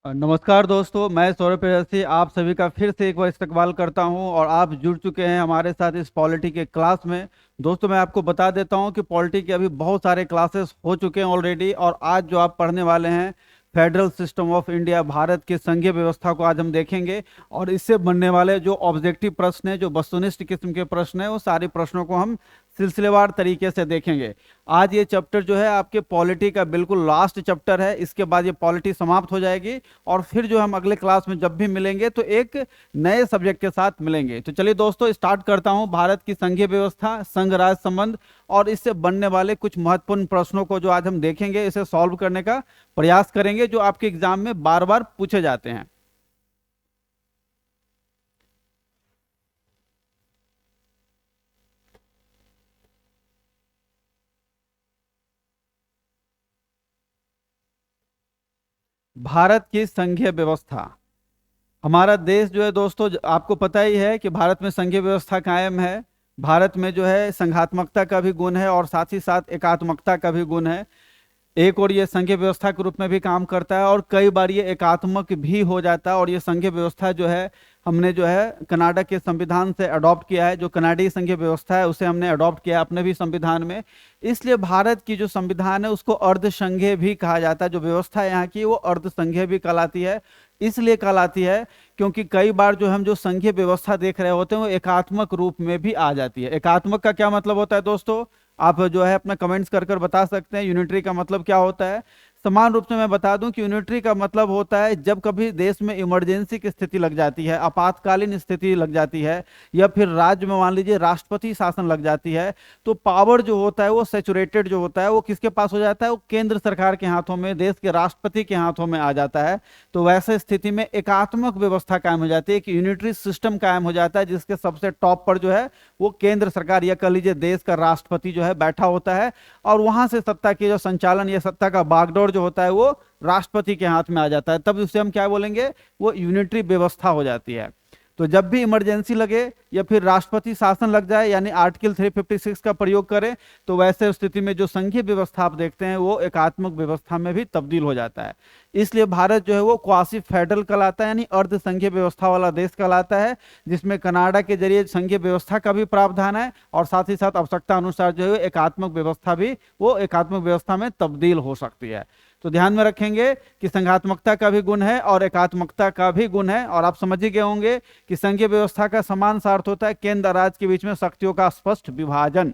नमस्कार दोस्तों, मैं सौरभ प्रयासी आप सभी का फिर से एक बार इस्तकबाल करता हूं और आप जुड़ चुके हैं हमारे साथ इस पॉलिटी के क्लास में। दोस्तों, मैं आपको बता देता हूं कि पॉलिटी के अभी बहुत सारे क्लासेस हो चुके हैं ऑलरेडी, और आज जो आप पढ़ने वाले हैं federal system of India, Bharat की संघीय व्यवस्था को आज हम देखेंगे। और इससे बनने वाले जो ऑब्जेक्टिव प्रश्न है, जो वस्तुनिष्ठ किस्म के प्रश्न है, वो सारे प्रश्नों को हम सिलसिलेवार तरीके से देखेंगे। आज ये चैप्टर जो है आपके पॉलिटी का बिल्कुल लास्ट चैप्टर है। इसके बाद ये पॉलिटी समाप्त हो जाएगी और फिर जो हम अगले क्लास में जब भी मिलेंगे तो एक नए सब्जेक्ट के साथ मिलेंगे। तो चलिए दोस्तों, स्टार्ट करता हूं भारत की संघीय व्यवस्था, संघ राज्य संबंध और इससे बनने वाले कुछ महत्वपूर्ण प्रश्नों को जो आज हम देखेंगे, इसे सॉल्व करने का प्रयास करेंगे, जो आपके एग्जाम में बार बार पूछे जाते हैं। भारत की संघीय व्यवस्था। हमारा देश जो है दोस्तों, आपको पता ही है कि भारत में संघीय व्यवस्था कायम है। भारत में जो है संघात्मकता का भी गुण है और साथ ही साथ एकात्मकता का भी गुण है। एक और ये संघीय व्यवस्था के रूप में भी काम करता है और कई बार ये एकात्मक भी हो जाता है। और ये संघीय व्यवस्था जो है हमने जो है कनाडा के संविधान से अडॉप्ट किया है। जो कनाडाई संघीय व्यवस्था है उसे हमने अडॉप्ट किया है अपने भी संविधान में। इसलिए भारत की जो संविधान है उसको अर्ध संघीय भी कहा जाता है। जो व्यवस्था है यहाँ की वो अर्ध संघीय भी कहलाती है। इसलिए कहलाती है क्योंकि कई बार जो हम जो संघीय व्यवस्था देख रहे होते हैं वो एकात्मक रूप में भी आ जाती है। एकात्मक का क्या मतलब होता है दोस्तों, आप जो है अपना कमेंट्स कर कर बता सकते हैं। यूनिटरी का मतलब क्या होता है? समान रूप से मैं बता दूं कि यूनिटरी का मतलब होता है जब कभी देश में इमरजेंसी की स्थिति लग जाती है, आपातकालीन स्थिति लग जाती है, या फिर राज्य में मान लीजिए राष्ट्रपति शासन लग जाती है, तो पावर जो होता है वो सेचुरेटेड जो होता है वो किसके पास हो जाता है? वो केंद्र सरकार के हाथों में, देश के राष्ट्रपति के हाथों में आ जाता है। तो वैसे स्थिति में एकात्मक व्यवस्था कायम हो जाती है, एक यूनिटरी सिस्टम कायम हो जाता है, जिसके सबसे टॉप पर जो है वो केंद्र सरकार या कह लीजिए देश का राष्ट्रपति जो है बैठा होता है। और वहां से सत्ता की जो संचालन या सत्ता का बागडोर जो होता है वो राष्ट्रपति के हाथ में आ जाता है। तब उसे हम क्या बोलेंगे? वो यूनिटरी व्यवस्था हो जाती है। तो जब भी इमरजेंसी लगे या फिर राष्ट्रपति शासन लग जाए, यानी आर्टिकल 356 का प्रयोग करें, तो वैसे स्थिति में जो संघीय व्यवस्था आप देखते हैं वो एकात्मक व्यवस्था में भी तब्दील हो जाता है। इसलिए भारत जो है वो क्वासी फेडरल कहलाता है, यानी अर्ध संघीय व्यवस्था वाला देश कहलाता है, जिसमें कनाडा के जरिए संघीय व्यवस्था का भी प्रावधान है और साथ ही साथ आवश्यकता अनुसार जो है एकात्मक व्यवस्था भी वो एकात्मक व्यवस्था में तब्दील हो सकती है। तो ध्यान में रखेंगे कि संघात्मकता का भी गुण है और एकात्मकता का भी गुण है। और आप समझ ही गए होंगे कि संघीय व्यवस्था का समान सा अर्थ होता है केंद्र और राज्य के बीच में शक्तियों का स्पष्ट विभाजन।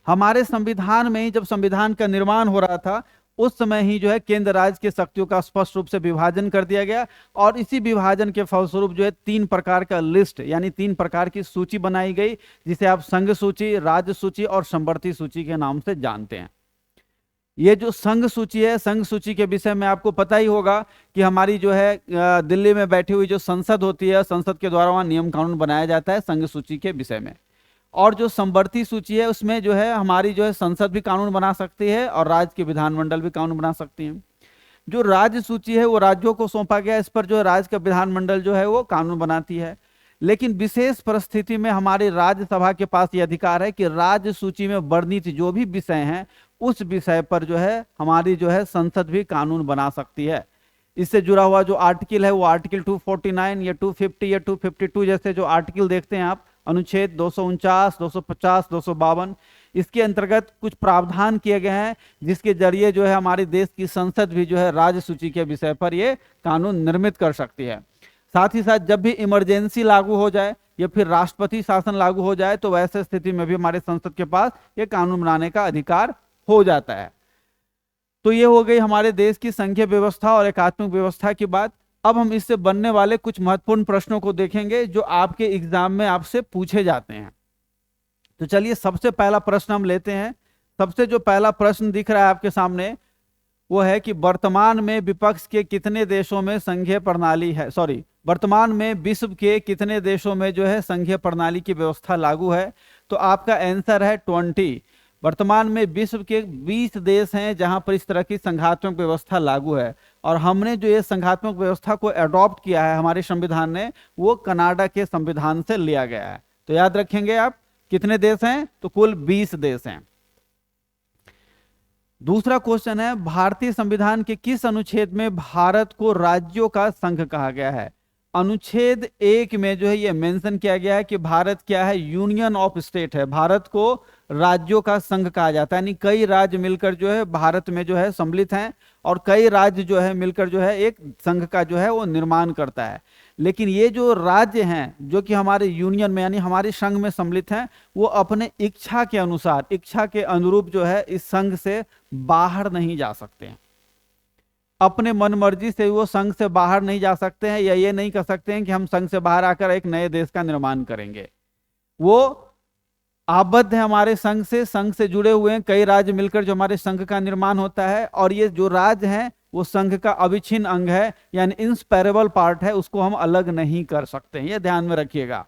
हमारे संविधान में ही जब संविधान का निर्माण हो रहा था उस समय ही जो है केंद्र राज्य की शक्तियों का स्पष्ट रूप से विभाजन कर दिया गया। और इसी विभाजन के फलस्वरूप जो है 3 प्रकार का लिस्ट, यानी 3 प्रकार की सूची बनाई गई, जिसे आप संघ सूची, राज्य सूची और समवर्ती सूची के नाम से जानते हैं। ये जो संघ सूची है, संघ सूची के विषय में आपको पता ही होगा कि हमारी जो है दिल्ली में बैठी हुई जो संसद होती है, संसद के द्वारा वहां नियम कानून बनाया जाता है संघ सूची के विषय में। और जो समवर्ती सूची है उसमें जो है हमारी जो है संसद भी कानून बना सकती है और राज्य के विधानमंडल भी कानून बना सकती है। जो राज्य सूची है वो राज्यों को सौंपा गया, इस पर जो है राज्य का विधानमंडल जो है वो कानून बनाती है। लेकिन विशेष परिस्थिति में हमारी राज्यसभा के पास ये अधिकार है कि राज्य सूची में वर्णित जो भी विषय हैं उस विषय पर जो है हमारी जो है संसद भी कानून बना सकती है। इससे जुड़ा हुआ जो आर्टिकल है वो आर्टिकल 249 या 250 या 252 जैसे जो आर्टिकल देखते हैं आप, अनुच्छेद 249, 250, 252, इसके अंतर्गत कुछ प्रावधान किए गए हैं जिसके जरिए जो है हमारे देश की संसद भी जो है राज्य सूची के विषय पर ये कानून निर्मित कर सकती है। साथ ही साथ जब भी इमरजेंसी लागू हो जाए या फिर राष्ट्रपति शासन लागू हो जाए तो वैसे स्थिति में भी हमारे संसद के पास ये कानून बनाने का अधिकार हो जाता है। तो ये हो गई हमारे देश की संघीय व्यवस्था और एकात्मक व्यवस्था की बात। अब हम इससे बनने वाले कुछ महत्वपूर्ण प्रश्नों को देखेंगे जो आपके एग्जाम में आपसे पूछे जाते हैं। तो चलिए सबसे पहला प्रश्न हम लेते हैं। सबसे जो पहला प्रश्न दिख रहा है आपके सामने वो है कि वर्तमान में विपक्ष के कितने देशों में संघीय प्रणाली है, सॉरी, वर्तमान में विश्व के कितने देशों में जो है संघीय प्रणाली की व्यवस्था लागू है? तो आपका आंसर है 20। वर्तमान में विश्व के 20 देश हैं जहां पर इस तरह की संघात्मक व्यवस्था लागू है। और हमने जो ये संघात्मक व्यवस्था को अडॉप्ट किया है हमारे संविधान ने, वो कनाडा के संविधान से लिया गया है। तो याद रखेंगे आप कितने देश हैं? तो कुल 20 देश हैं। दूसरा क्वेश्चन है, भारतीय संविधान के किस अनुच्छेद में भारत को राज्यों का संघ कहा गया है? अनुच्छेद 1 में जो है ये मेंशन किया गया है कि भारत क्या है, यूनियन ऑफ स्टेट है। भारत को राज्यों का संघ कहा जाता है, यानी कई राज्य मिलकर जो है भारत में जो है सम्मिलित हैं और कई राज्य जो है मिलकर जो है एक संघ का जो है वो निर्माण करता है। लेकिन ये जो राज्य हैं जो कि हमारे यूनियन में यानी हमारे संघ में सम्मिलित हैं, वो अपने इच्छा के अनुसार, इच्छा के अनुरूप जो है इस संघ से बाहर नहीं जा सकते हैं। अपने मन मर्जी से वो संघ से बाहर नहीं जा सकते हैं, या ये नहीं कर सकते हैं कि हम संघ से बाहर आकर एक नए देश का निर्माण करेंगे। वो आबद्ध है हमारे संघ से जुड़े हुए हैं, कई राज्य मिलकर जो हमारे संघ का निर्माण होता है, और ये जो राज्य हैं वो संघ का अविच्छिन्न अंग है, यानी इंसेपरेबल पार्ट है, उसको हम अलग नहीं कर सकते हैं, ये ध्यान में रखिएगा।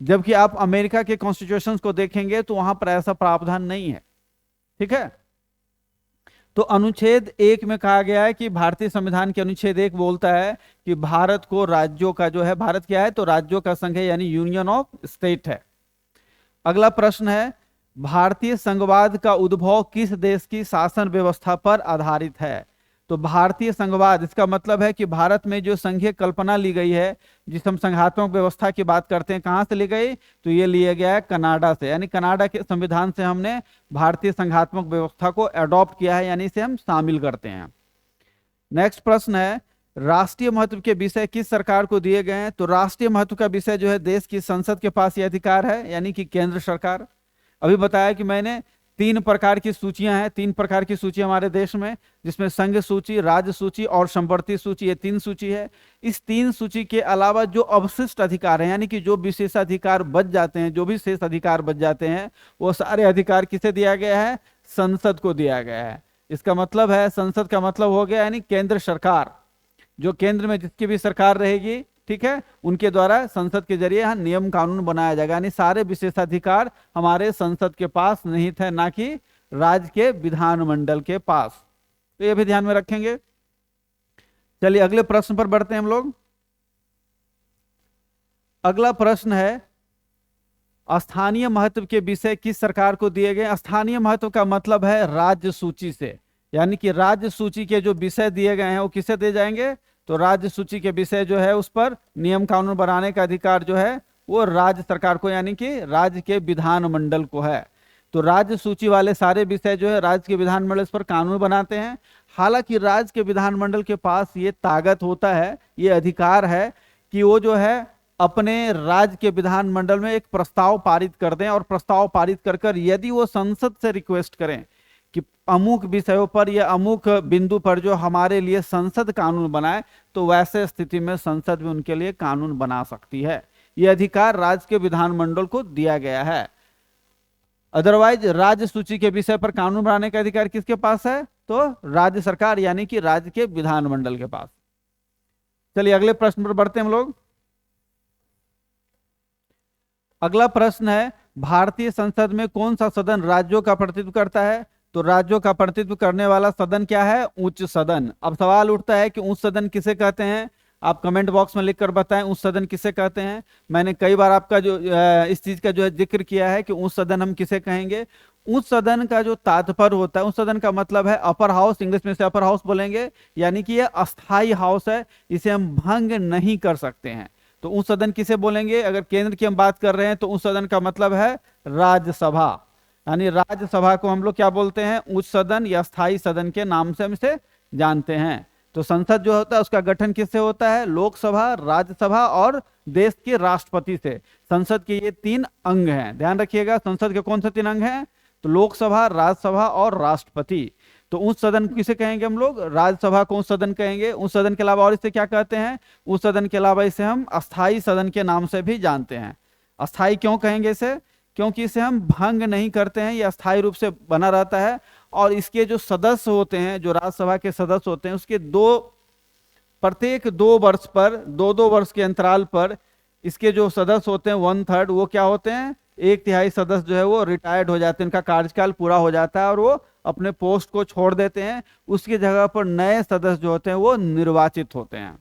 जबकि आप अमेरिका के कॉन्स्टिट्यूशन को देखेंगे तो वहां पर ऐसा प्रावधान नहीं है। ठीक है, तो अनुच्छेद 1 में कहा गया है कि भारतीय संविधान के अनुच्छेद 1 बोलता है कि भारत को राज्यों का जो है, भारत क्या है तो राज्यों का संघ है, यानी यूनियन ऑफ स्टेट है। अगला प्रश्न है, भारतीय संघवाद का उद्भव किस देश की शासन व्यवस्था पर आधारित है? तो भारतीय संघवाद, इसका मतलब है कि भारत में जो संघीय कल्पना ली गई है, जिस हम संघात्मक व्यवस्था की बात करते हैं, कहां से ली गई? तो ये लिया गया है कनाडा से, यानी कनाडा के संविधान से हमने भारतीय संघात्मक व्यवस्था को अडॉप्ट किया है, यानी इसे हम शामिल करते हैं। नेक्स्ट प्रश्न है, राष्ट्रीय महत्व के विषय किस सरकार को दिए गए हैं? तो राष्ट्रीय महत्व का विषय जो है देश की संसद के पास ये अधिकार है, यानी कि केंद्र सरकार। अभी बताया कि मैंने 3 प्रकार की सूचियां हैं, 3 प्रकार की सूची हमारे देश में, जिसमें संघ सूची, राज्य सूची और संवर्ती सूची, ये 3 सूची है। इस 3 सूची के अलावा जो अवशिष्ट अधिकार हैं, यानी कि जो विशेषाधिकार बच जाते हैं, जो भी शेष अधिकार बच जाते हैं, वो सारे अधिकार किसे दिया गया है? संसद को दिया गया है। इसका मतलब है, संसद का मतलब हो गया यानी केंद्र सरकार, जो केंद्र में जिसकी भी सरकार रहेगी, ठीक है, उनके द्वारा संसद के जरिए यहाँ नियम कानून बनाया जाएगा। यानी सारे विशेषाधिकार हमारे संसद के पास निहित है, ना कि राज्य के विधानमंडल के पास। तो ये भी ध्यान में रखेंगे। चलिए अगले प्रश्न पर बढ़ते हैं हम लोग। अगला प्रश्न है, स्थानीय महत्व के विषय किस सरकार को दिए गए? स्थानीय महत्व का मतलब है राज्य सूची से, यानी कि राज्य सूची के जो विषय दिए गए हैं वो किसे दिए जाएंगे? तो राज्य सूची के विषय जो है उस पर नियम कानून बनाने का अधिकार जो है वो राज्य सरकार को, यानी कि राज्य के विधानमंडल को है। तो राज्य सूची वाले सारे विषय जो है राज्य के विधानमंडल इस पर कानून बनाते हैं। हालांकि राज्य के विधानमंडल के पास ये ताकत होता है, ये अधिकार है कि वो जो है अपने राज्य के विधानमंडल में एक प्रस्ताव पारित कर दें, और प्रस्ताव पारित कर कर यदि वो संसद से रिक्वेस्ट करें कि अमुक विषयों पर या अमुक बिंदु पर जो हमारे लिए संसद कानून बनाए, तो वैसे स्थिति में संसद भी उनके लिए कानून बना सकती है। यह अधिकार राज्य के विधानमंडल को दिया गया है। अदरवाइज राज्य सूची के विषय पर कानून बनाने का अधिकार किसके पास है? तो राज्य सरकार, यानी कि राज्य के विधानमंडल के पास। चलिए अगले प्रश्न पर बढ़ते हैं हम लोग। अगला प्रश्न है, भारतीय संसद में कौन सा सदन राज्यों का प्रतिनिधित्व करता है? तो राज्यों का प्रतिनिधित्व करने वाला सदन क्या है? उच्च सदन। अब सवाल उठता है कि उच्च सदन किसे कहते हैं? आप कमेंट बॉक्स में लिखकर बताएं उच्च सदन किसे कहते हैं। मैंने कई बार आपका जो इस चीज का जो है जिक्र किया है कि उच्च सदन हम किसे कहेंगे। उच्च सदन का जो तात्पर्य होता है, उच्च सदन का मतलब है अपर हाउस, इंग्लिश में से अपर हाउस बोलेंगे, यानी कि यह अस्थाई हाउस है, इसे हम भंग नहीं कर सकते हैं। तो उच्च सदन किसे बोलेंगे? अगर केंद्र की हम बात कर रहे हैं तो उच्च सदन का मतलब है राज्यसभा, यानी राज्यसभा को हम लोग क्या बोलते हैं? उच्च सदन या स्थायी सदन के नाम से हम इसे जानते हैं। तो संसद जो होता है उसका गठन किससे होता है? लोकसभा, राज्यसभा और देश के राष्ट्रपति से। संसद के ये 3 अंग हैं, ध्यान रखिएगा। संसद के कौन से 3 अंग हैं? तो लोकसभा, राज्यसभा और राष्ट्रपति। तो उच्च सदन किसे कहेंगे हम लोग? राज्यसभा को उच्च सदन कहेंगे। उच्च सदन के अलावा और इसे क्या कहते हैं? उच्च सदन के अलावा इसे हम अस्थाई सदन के नाम से भी जानते हैं। अस्थाई क्यों कहेंगे इसे? क्योंकि इसे हम भंग नहीं करते हैं, यह अस्थायी रूप से बना रहता है। और इसके जो सदस्य होते हैं, जो राज्यसभा के सदस्य होते हैं, उसके प्रत्येक 2 वर्ष पर, 2-2 वर्ष के अंतराल पर इसके जो सदस्य होते हैं 1/3 वो क्या होते हैं? 1/3 सदस्य जो है वो रिटायर्ड हो जाते हैं, उनका कार्यकाल पूरा हो जाता है और वो अपने पोस्ट को छोड़ देते हैं। उसकी जगह पर नए सदस्य जो होते हैं वो निर्वाचित होते हैं।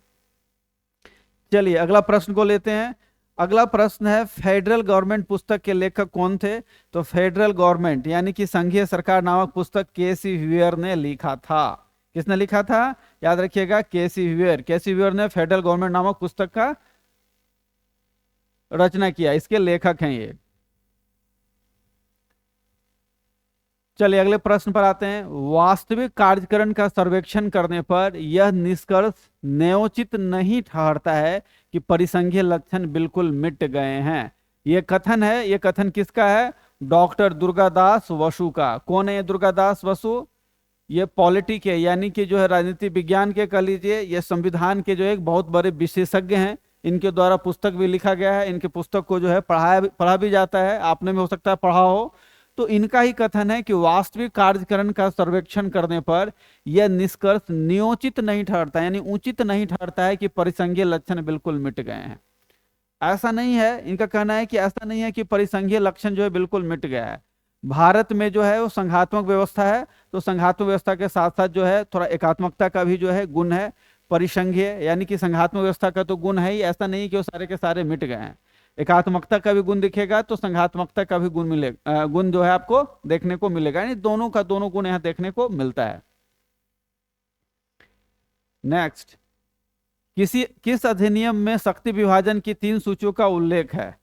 चलिए अगला प्रश्न को लेते हैं। अगला प्रश्न है, फेडरल गवर्नमेंट पुस्तक के लेखक कौन थे? तो फेडरल गवर्नमेंट यानी कि संघीय सरकार नामक पुस्तक केसी व्हीयर ने लिखा था। किसने लिखा था? याद रखिएगा, केसी व्हीयर। केसी व्हीयर ने फेडरल गवर्नमेंट नामक पुस्तक का रचना किया, इसके लेखक हैं ये। चलिए अगले प्रश्न पर आते हैं। वास्तविक कार्यकरण का सर्वेक्षण करने पर यह निष्कर्ष न्यायोचित नहीं ठहरता है कि परिसंघीय लक्षण बिल्कुल मिट गए हैं। यह कथन है, यह कथन किसका है? डॉक्टर दुर्गादास बसु का। कौन है ये दुर्गादास बसु? ये पॉलिटी के यानी कि जो है राजनीति विज्ञान के कह लीजिए, ये संविधान के जो एक बहुत बड़े विशेषज्ञ हैं। इनके द्वारा पुस्तक भी लिखा गया है, इनके पुस्तक को जो है पढ़ा भी जाता है, आपने भी हो सकता है पढ़ा हो। तो इनका ही कथन है कि वास्तविक कार्यकरण का सर्वेक्षण करने पर यह निष्कर्ष न्योचित नहीं ठहरता, यानी उचित नहीं ठहरता है कि परिसंघीय लक्षण बिल्कुल मिट गए हैं। ऐसा नहीं है, इनका कहना है कि ऐसा नहीं है कि परिसंघीय लक्षण जो है बिल्कुल मिट गया है। भारत में जो है वो संघात्मक व्यवस्था है, तो संघात्मक व्यवस्था के साथ साथ जो है थोड़ा एकात्मकता का भी जो है गुण है। परिसंघीय यानी कि संघात्मक व्यवस्था का तो गुण है ही, ऐसा नहीं कि वो सारे के सारे मिट गए हैं। एकात्मकता का भी गुण दिखेगा तो संघात्मकता का भी गुण मिलेगा, गुण जो है आपको देखने को मिलेगा, यानी दोनों का दोनों गुण यहां देखने को मिलता है। नेक्स्ट, किस अधिनियम में शक्ति विभाजन की 3 सूचियों का उल्लेख है?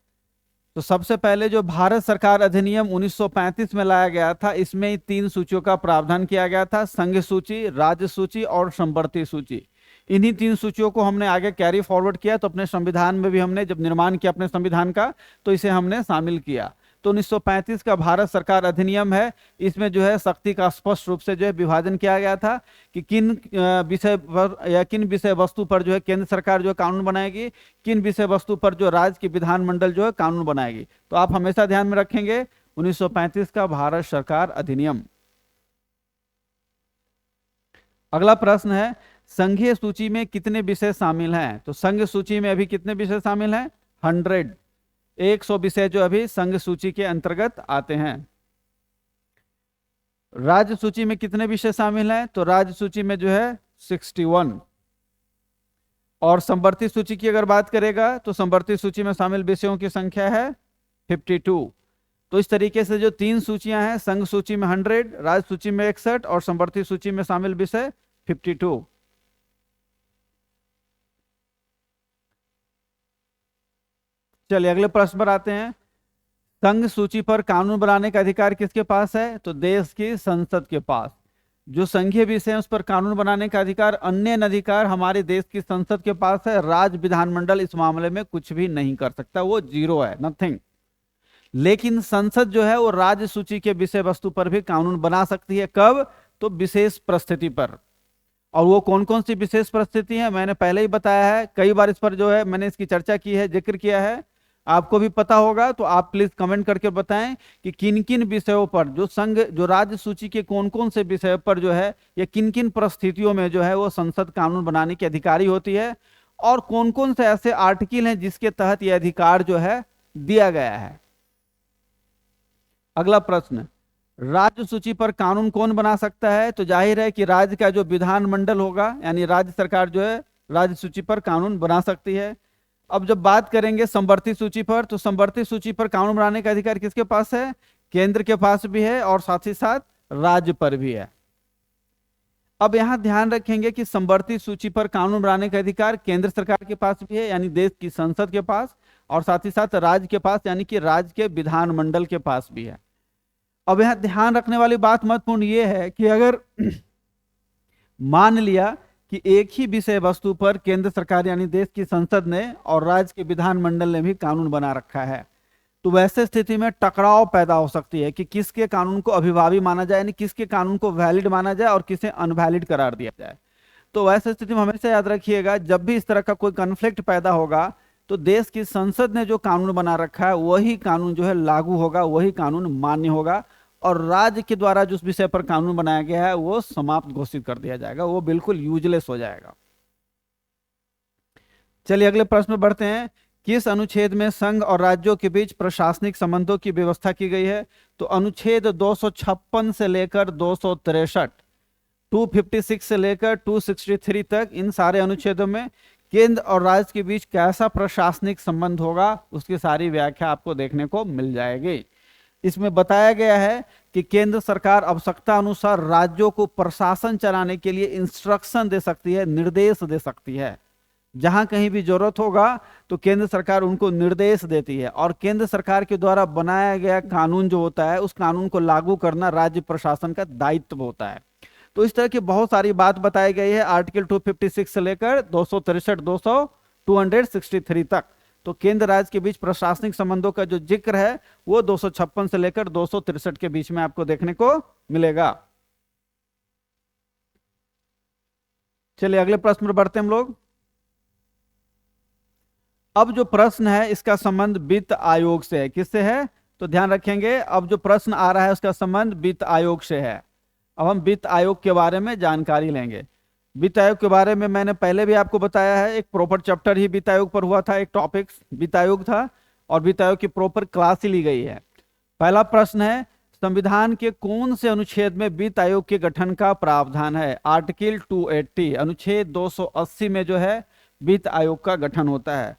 तो सबसे पहले जो भारत सरकार अधिनियम 1935 में लाया गया था, इसमें 3 सूचियों का प्रावधान किया गया था, संघ सूची, राज्य सूची और संवर्ती सूची। इन्हीं 3 सूचियों को हमने आगे कैरी फॉरवर्ड किया, तो अपने संविधान में भी हमने जब निर्माण किया अपने संविधान का, तो इसे हमने शामिल किया। तो 1935 का भारत सरकार अधिनियम है, इसमें जो है शक्ति का स्पष्ट रूप से जो है विभाजन किया गया था कि किन विषय पर या किन विषय वस्तु पर जो है केंद्र सरकार जो है कानून बनाएगी, किन विषय वस्तु पर जो राज्य की विधानमंडल जो है कानून बनाएगी। तो आप हमेशा ध्यान में रखेंगे 1935 का भारत सरकार अधिनियम। अगला प्रश्न है, संघीय सूची में कितने विषय शामिल हैं? तो संघ सूची में अभी कितने विषय शामिल हैं? 100 विषय जो अभी संघ सूची के अंतर्गत आते हैं। राज्य सूची में कितने विषय शामिल हैं? तो राज्य सूची में जो है 61। और संवर्ती सूची की अगर बात करेगा तो संवर्ती सूची में शामिल विषयों की संख्या है 52। तो इस तरीके से जो 3 सूचियां हैं, संघ सूची में 100, राज्य सूची में 61 और संवर्ती सूची में शामिल विषय 52। चलिए अगले प्रश्न पर आते हैं। संघ सूची पर कानून बनाने का अधिकार किसके पास है? तो देश की संसद के पास। जो संघीय विषय है उस पर कानून बनाने का अधिकार, अन्य अधिकार हमारे देश की संसद के पास है। राज्य विधानमंडल इस मामले में कुछ भी नहीं कर सकता, वो जीरो है, नथिंग। लेकिन संसद जो है वो राज्य सूची के विषय वस्तु पर भी कानून बना सकती है। कब? तो विशेष परिस्थिति पर। और वो कौन कौन सी विशेष परिस्थिति है मैंने पहले ही बताया है, कई बार इस पर जो है मैंने इसकी चर्चा की है, जिक्र किया है, आपको भी पता होगा। तो आप प्लीज कमेंट करके बताएं कि किन किन विषयों पर जो संघ जो राज्य सूची के कौन कौन से विषय पर जो है या किन किन परिस्थितियों में जो है वो संसद कानून बनाने की अधिकारी होती है, और कौन कौन से ऐसे आर्टिकल हैं जिसके तहत यह अधिकार जो है दिया गया है। अगला प्रश्न, राज्य सूची पर कानून कौन बना सकता है? तो जाहिर है कि राज्य का जो विधानमंडल होगा, यानी राज्य सरकार जो है राज्य सूची पर कानून बना सकती है। अब जब बात करेंगे संवर्ती सूची पर, तो संवर्ती सूची पर कानून बनाने का अधिकार किसके पास है? केंद्र के पास भी है और साथ ही साथ राज्य पर भी है। अब यहां ध्यान रखेंगे कि संवर्ती सूची पर कानून बनाने का अधिकार केंद्र सरकार के पास भी है, यानी देश की संसद के पास, और साथ ही साथ राज्य के पास, यानी कि राज्य के विधानमंडल के पास भी है। अब यहां ध्यान रखने वाली बात महत्वपूर्ण यह है कि अगर मान लिया कि एक ही विषय वस्तु पर केंद्र सरकार यानी देश की संसद ने और राज्य के विधानमंडल ने भी कानून बना रखा है, तो वैसे स्थिति में टकराव पैदा हो सकती है कि किसके कानून को अभिभावी माना जाए, यानी किसके कानून को वैलिड माना जाए और किसे अनवैलिड करार दिया जाए। तो वैसे स्थिति में हमेशा याद रखिएगा, जब भी इस तरह का कोई कॉन्फ्लिक्ट पैदा होगा तो देश की संसद ने जो कानून बना रखा है वही कानून जो है लागू होगा, वही कानून मान्य होगा, और राज्य के द्वारा जिस विषय पर कानून बनाया गया है वो समाप्त घोषित कर दिया जाएगा, वो बिल्कुल यूजलेस हो जाएगा। चलिए अगले प्रश्न में बढ़ते हैं। किस अनुच्छेद में संघ और राज्यों के बीच प्रशासनिक संबंधों की व्यवस्था की गई है? तो अनुच्छेद 256 से लेकर 263, 256 से लेकर 263 तक, इन सारे अनुच्छेदों में केंद्र और राज्य के बीच कैसा प्रशासनिक संबंध होगा, उसकी सारी व्याख्या आपको देखने को मिल जाएगी। इसमें बताया गया है कि केंद्र सरकार आवश्यकता अनुसार राज्यों को प्रशासन चलाने के लिए इंस्ट्रक्शन दे सकती है, निर्देश दे सकती है। जहां कहीं भी जरूरत होगा तो केंद्र सरकार उनको निर्देश देती है, और केंद्र सरकार के द्वारा बनाया गया कानून जो होता है, उस कानून को लागू करना राज्य प्रशासन का दायित्व होता है। तो इस तरह की बहुत सारी बात बताई गई है आर्टिकल 256 से लेकर 263 263 तक। तो केंद्र राज्य के बीच प्रशासनिक संबंधों का जो जिक्र है वो 256 से लेकर 263 के बीच में आपको देखने को मिलेगा। चलिए अगले प्रश्न पर बढ़ते हैं हम लोग। अब जो प्रश्न है इसका संबंध वित्त आयोग से है। किससे है? तो ध्यान रखेंगे, अब जो प्रश्न आ रहा है उसका संबंध वित्त आयोग से है। अब हम वित्त आयोग के बारे में जानकारी लेंगे। वित्त आयोग के बारे में मैंने पहले भी आपको बताया है, एक प्रॉपर चैप्टर ही वित्त आयोग पर हुआ था, एक टॉपिक वित्त आयोग था, और वित्त आयोग की प्रॉपर क्लास ही ली गई है। पहला प्रश्न है, संविधान के कौन से अनुच्छेद में वित्त आयोग के गठन का प्रावधान है? आर्टिकल 280 अनुच्छेद 280 में जो है वित्त आयोग का गठन होता है।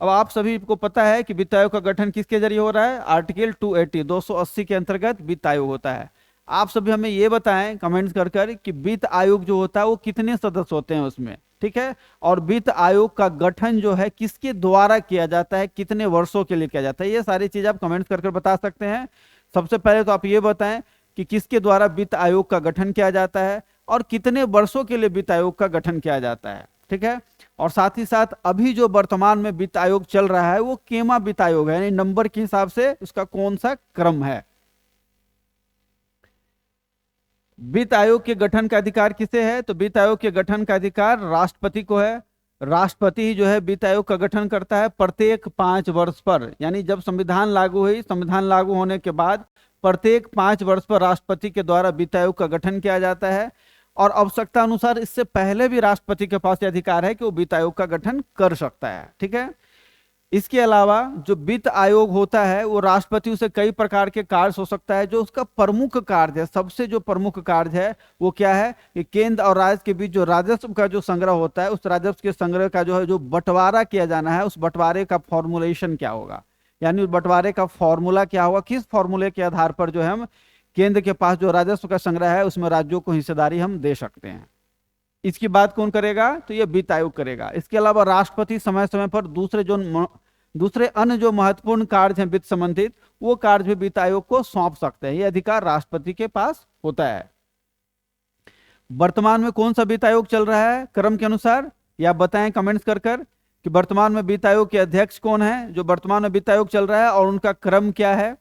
अब आप सभी को पता है कि वित्त आयोग का गठन किसके जरिए हो रहा है? आर्टिकल 280 के अंतर्गत वित्त आयोग होता है। आप सभी हमें ये बताएं कमेंट्स कर कर कि वित्त आयोग जो होता है वो कितने सदस्य होते हैं उसमें, ठीक है, और वित्त आयोग का गठन जो है किसके द्वारा किया जाता है, कितने वर्षों के लिए किया जाता है, ये सारी चीज आप कमेंट्स कर कर बता सकते हैं। सबसे पहले तो आप ये बताएं कि किसके द्वारा वित्त आयोग का गठन किया जाता है और कितने वर्षों के लिए वित्त आयोग का गठन किया जाता है, ठीक है। और साथ ही साथ अभी जो वर्तमान में वित्त आयोग चल रहा है वो केमा वित्त आयोग है, यानी नंबर के हिसाब से उसका कौन सा क्रम है। वित्त आयोग के गठन का अधिकार किसे है? तो वित्त आयोग के गठन का अधिकार राष्ट्रपति को है। राष्ट्रपति ही जो है वित्त आयोग का गठन करता है प्रत्येक 5 वर्ष पर, यानी जब संविधान लागू हुई, संविधान लागू होने के बाद प्रत्येक 5 वर्ष पर राष्ट्रपति के द्वारा वित्त आयोग का गठन किया जाता है। और आवश्यकता अनुसार इससे पहले भी राष्ट्रपति के पास यह अधिकार है कि वो वित्त आयोग का गठन कर सकता है, ठीक है। इसके अलावा जो वित्त आयोग होता है वो राष्ट्रपति उसे कई प्रकार के कार्य हो सकता है। जो उसका प्रमुख कार्य है, सबसे जो प्रमुख कार्य है वो क्या है कि केंद्र और राज्य के बीच जो राजस्व का जो संग्रह होता है, उस राजस्व के संग्रह का जो है जो बंटवारा किया जाना है, उस बंटवारे का फॉर्मुलेशन क्या होगा, यानी उस बंटवारे का फॉर्मूला क्या होगा, किस फॉर्मूले के आधार पर जो है हम केंद्र के पास जो राजस्व का संग्रह है उसमें राज्यों को हिस्सेदारी हम दे सकते हैं। इसकी बात कौन करेगा? तो ये वित्त आयोग करेगा। इसके अलावा राष्ट्रपति समय समय पर दूसरे अन्य जो महत्वपूर्ण कार्य हैं वित्त संबंधित, वो कार्य भी वित्त आयोग को सौंप सकते हैं। ये अधिकार राष्ट्रपति के पास होता है। वर्तमान में कौन सा वित्त आयोग चल रहा है क्रम के अनुसार, या बताएं कमेंट्स कर कर कि वर्तमान में वित्त आयोग के अध्यक्ष कौन है, जो वर्तमान में वित्त आयोग चल रहा है, और उनका क्रम क्या है।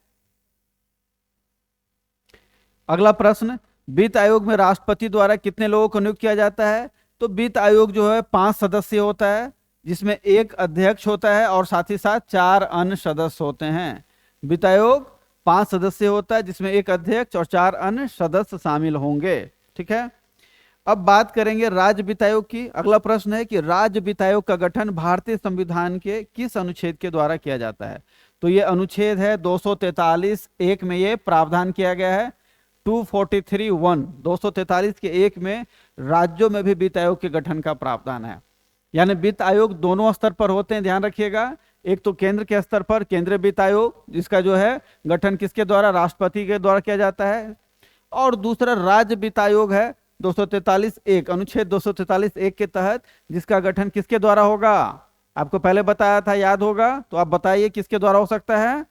अगला प्रश्न, वित्त आयोग में राष्ट्रपति द्वारा कितने लोगों को नियुक्त किया जाता है? तो वित्त आयोग जो है 5 सदस्य होता है, जिसमें एक अध्यक्ष होता है और साथ ही साथ 4 अन्य सदस्य होते हैं। वित्त आयोग 5 सदस्य होता है जिसमें एक अध्यक्ष और 4 अन्य सदस्य शामिल होंगे, ठीक है। अब बात करेंगे राज्य वित्त आयोग की। अगला प्रश्न है कि राज्य वित्त आयोग का गठन भारतीय संविधान के किस अनुच्छेद के द्वारा किया जाता है? तो ये अनुच्छेद है 243(1) में ये प्रावधान किया गया है। 243(1) 243 के 1 में राज्यों में भी वित्त आयोग के गठन का प्रावधान है। यानी वित्त आयोग दोनों स्तर पर होते हैं, ध्यान रखिएगा। एक तो केंद्र के स्तर पर केंद्रीय वित्त आयोग, जिसका जो है गठन किसके द्वारा? राष्ट्रपति के द्वारा किया जाता है। और दूसरा राज्य वित्त आयोग है 243(1) अनुच्छेद 243(1) के तहत, जिसका गठन किसके द्वारा होगा? आपको पहले बताया था, याद होगा, तो आप बताइए किसके द्वारा हो सकता है।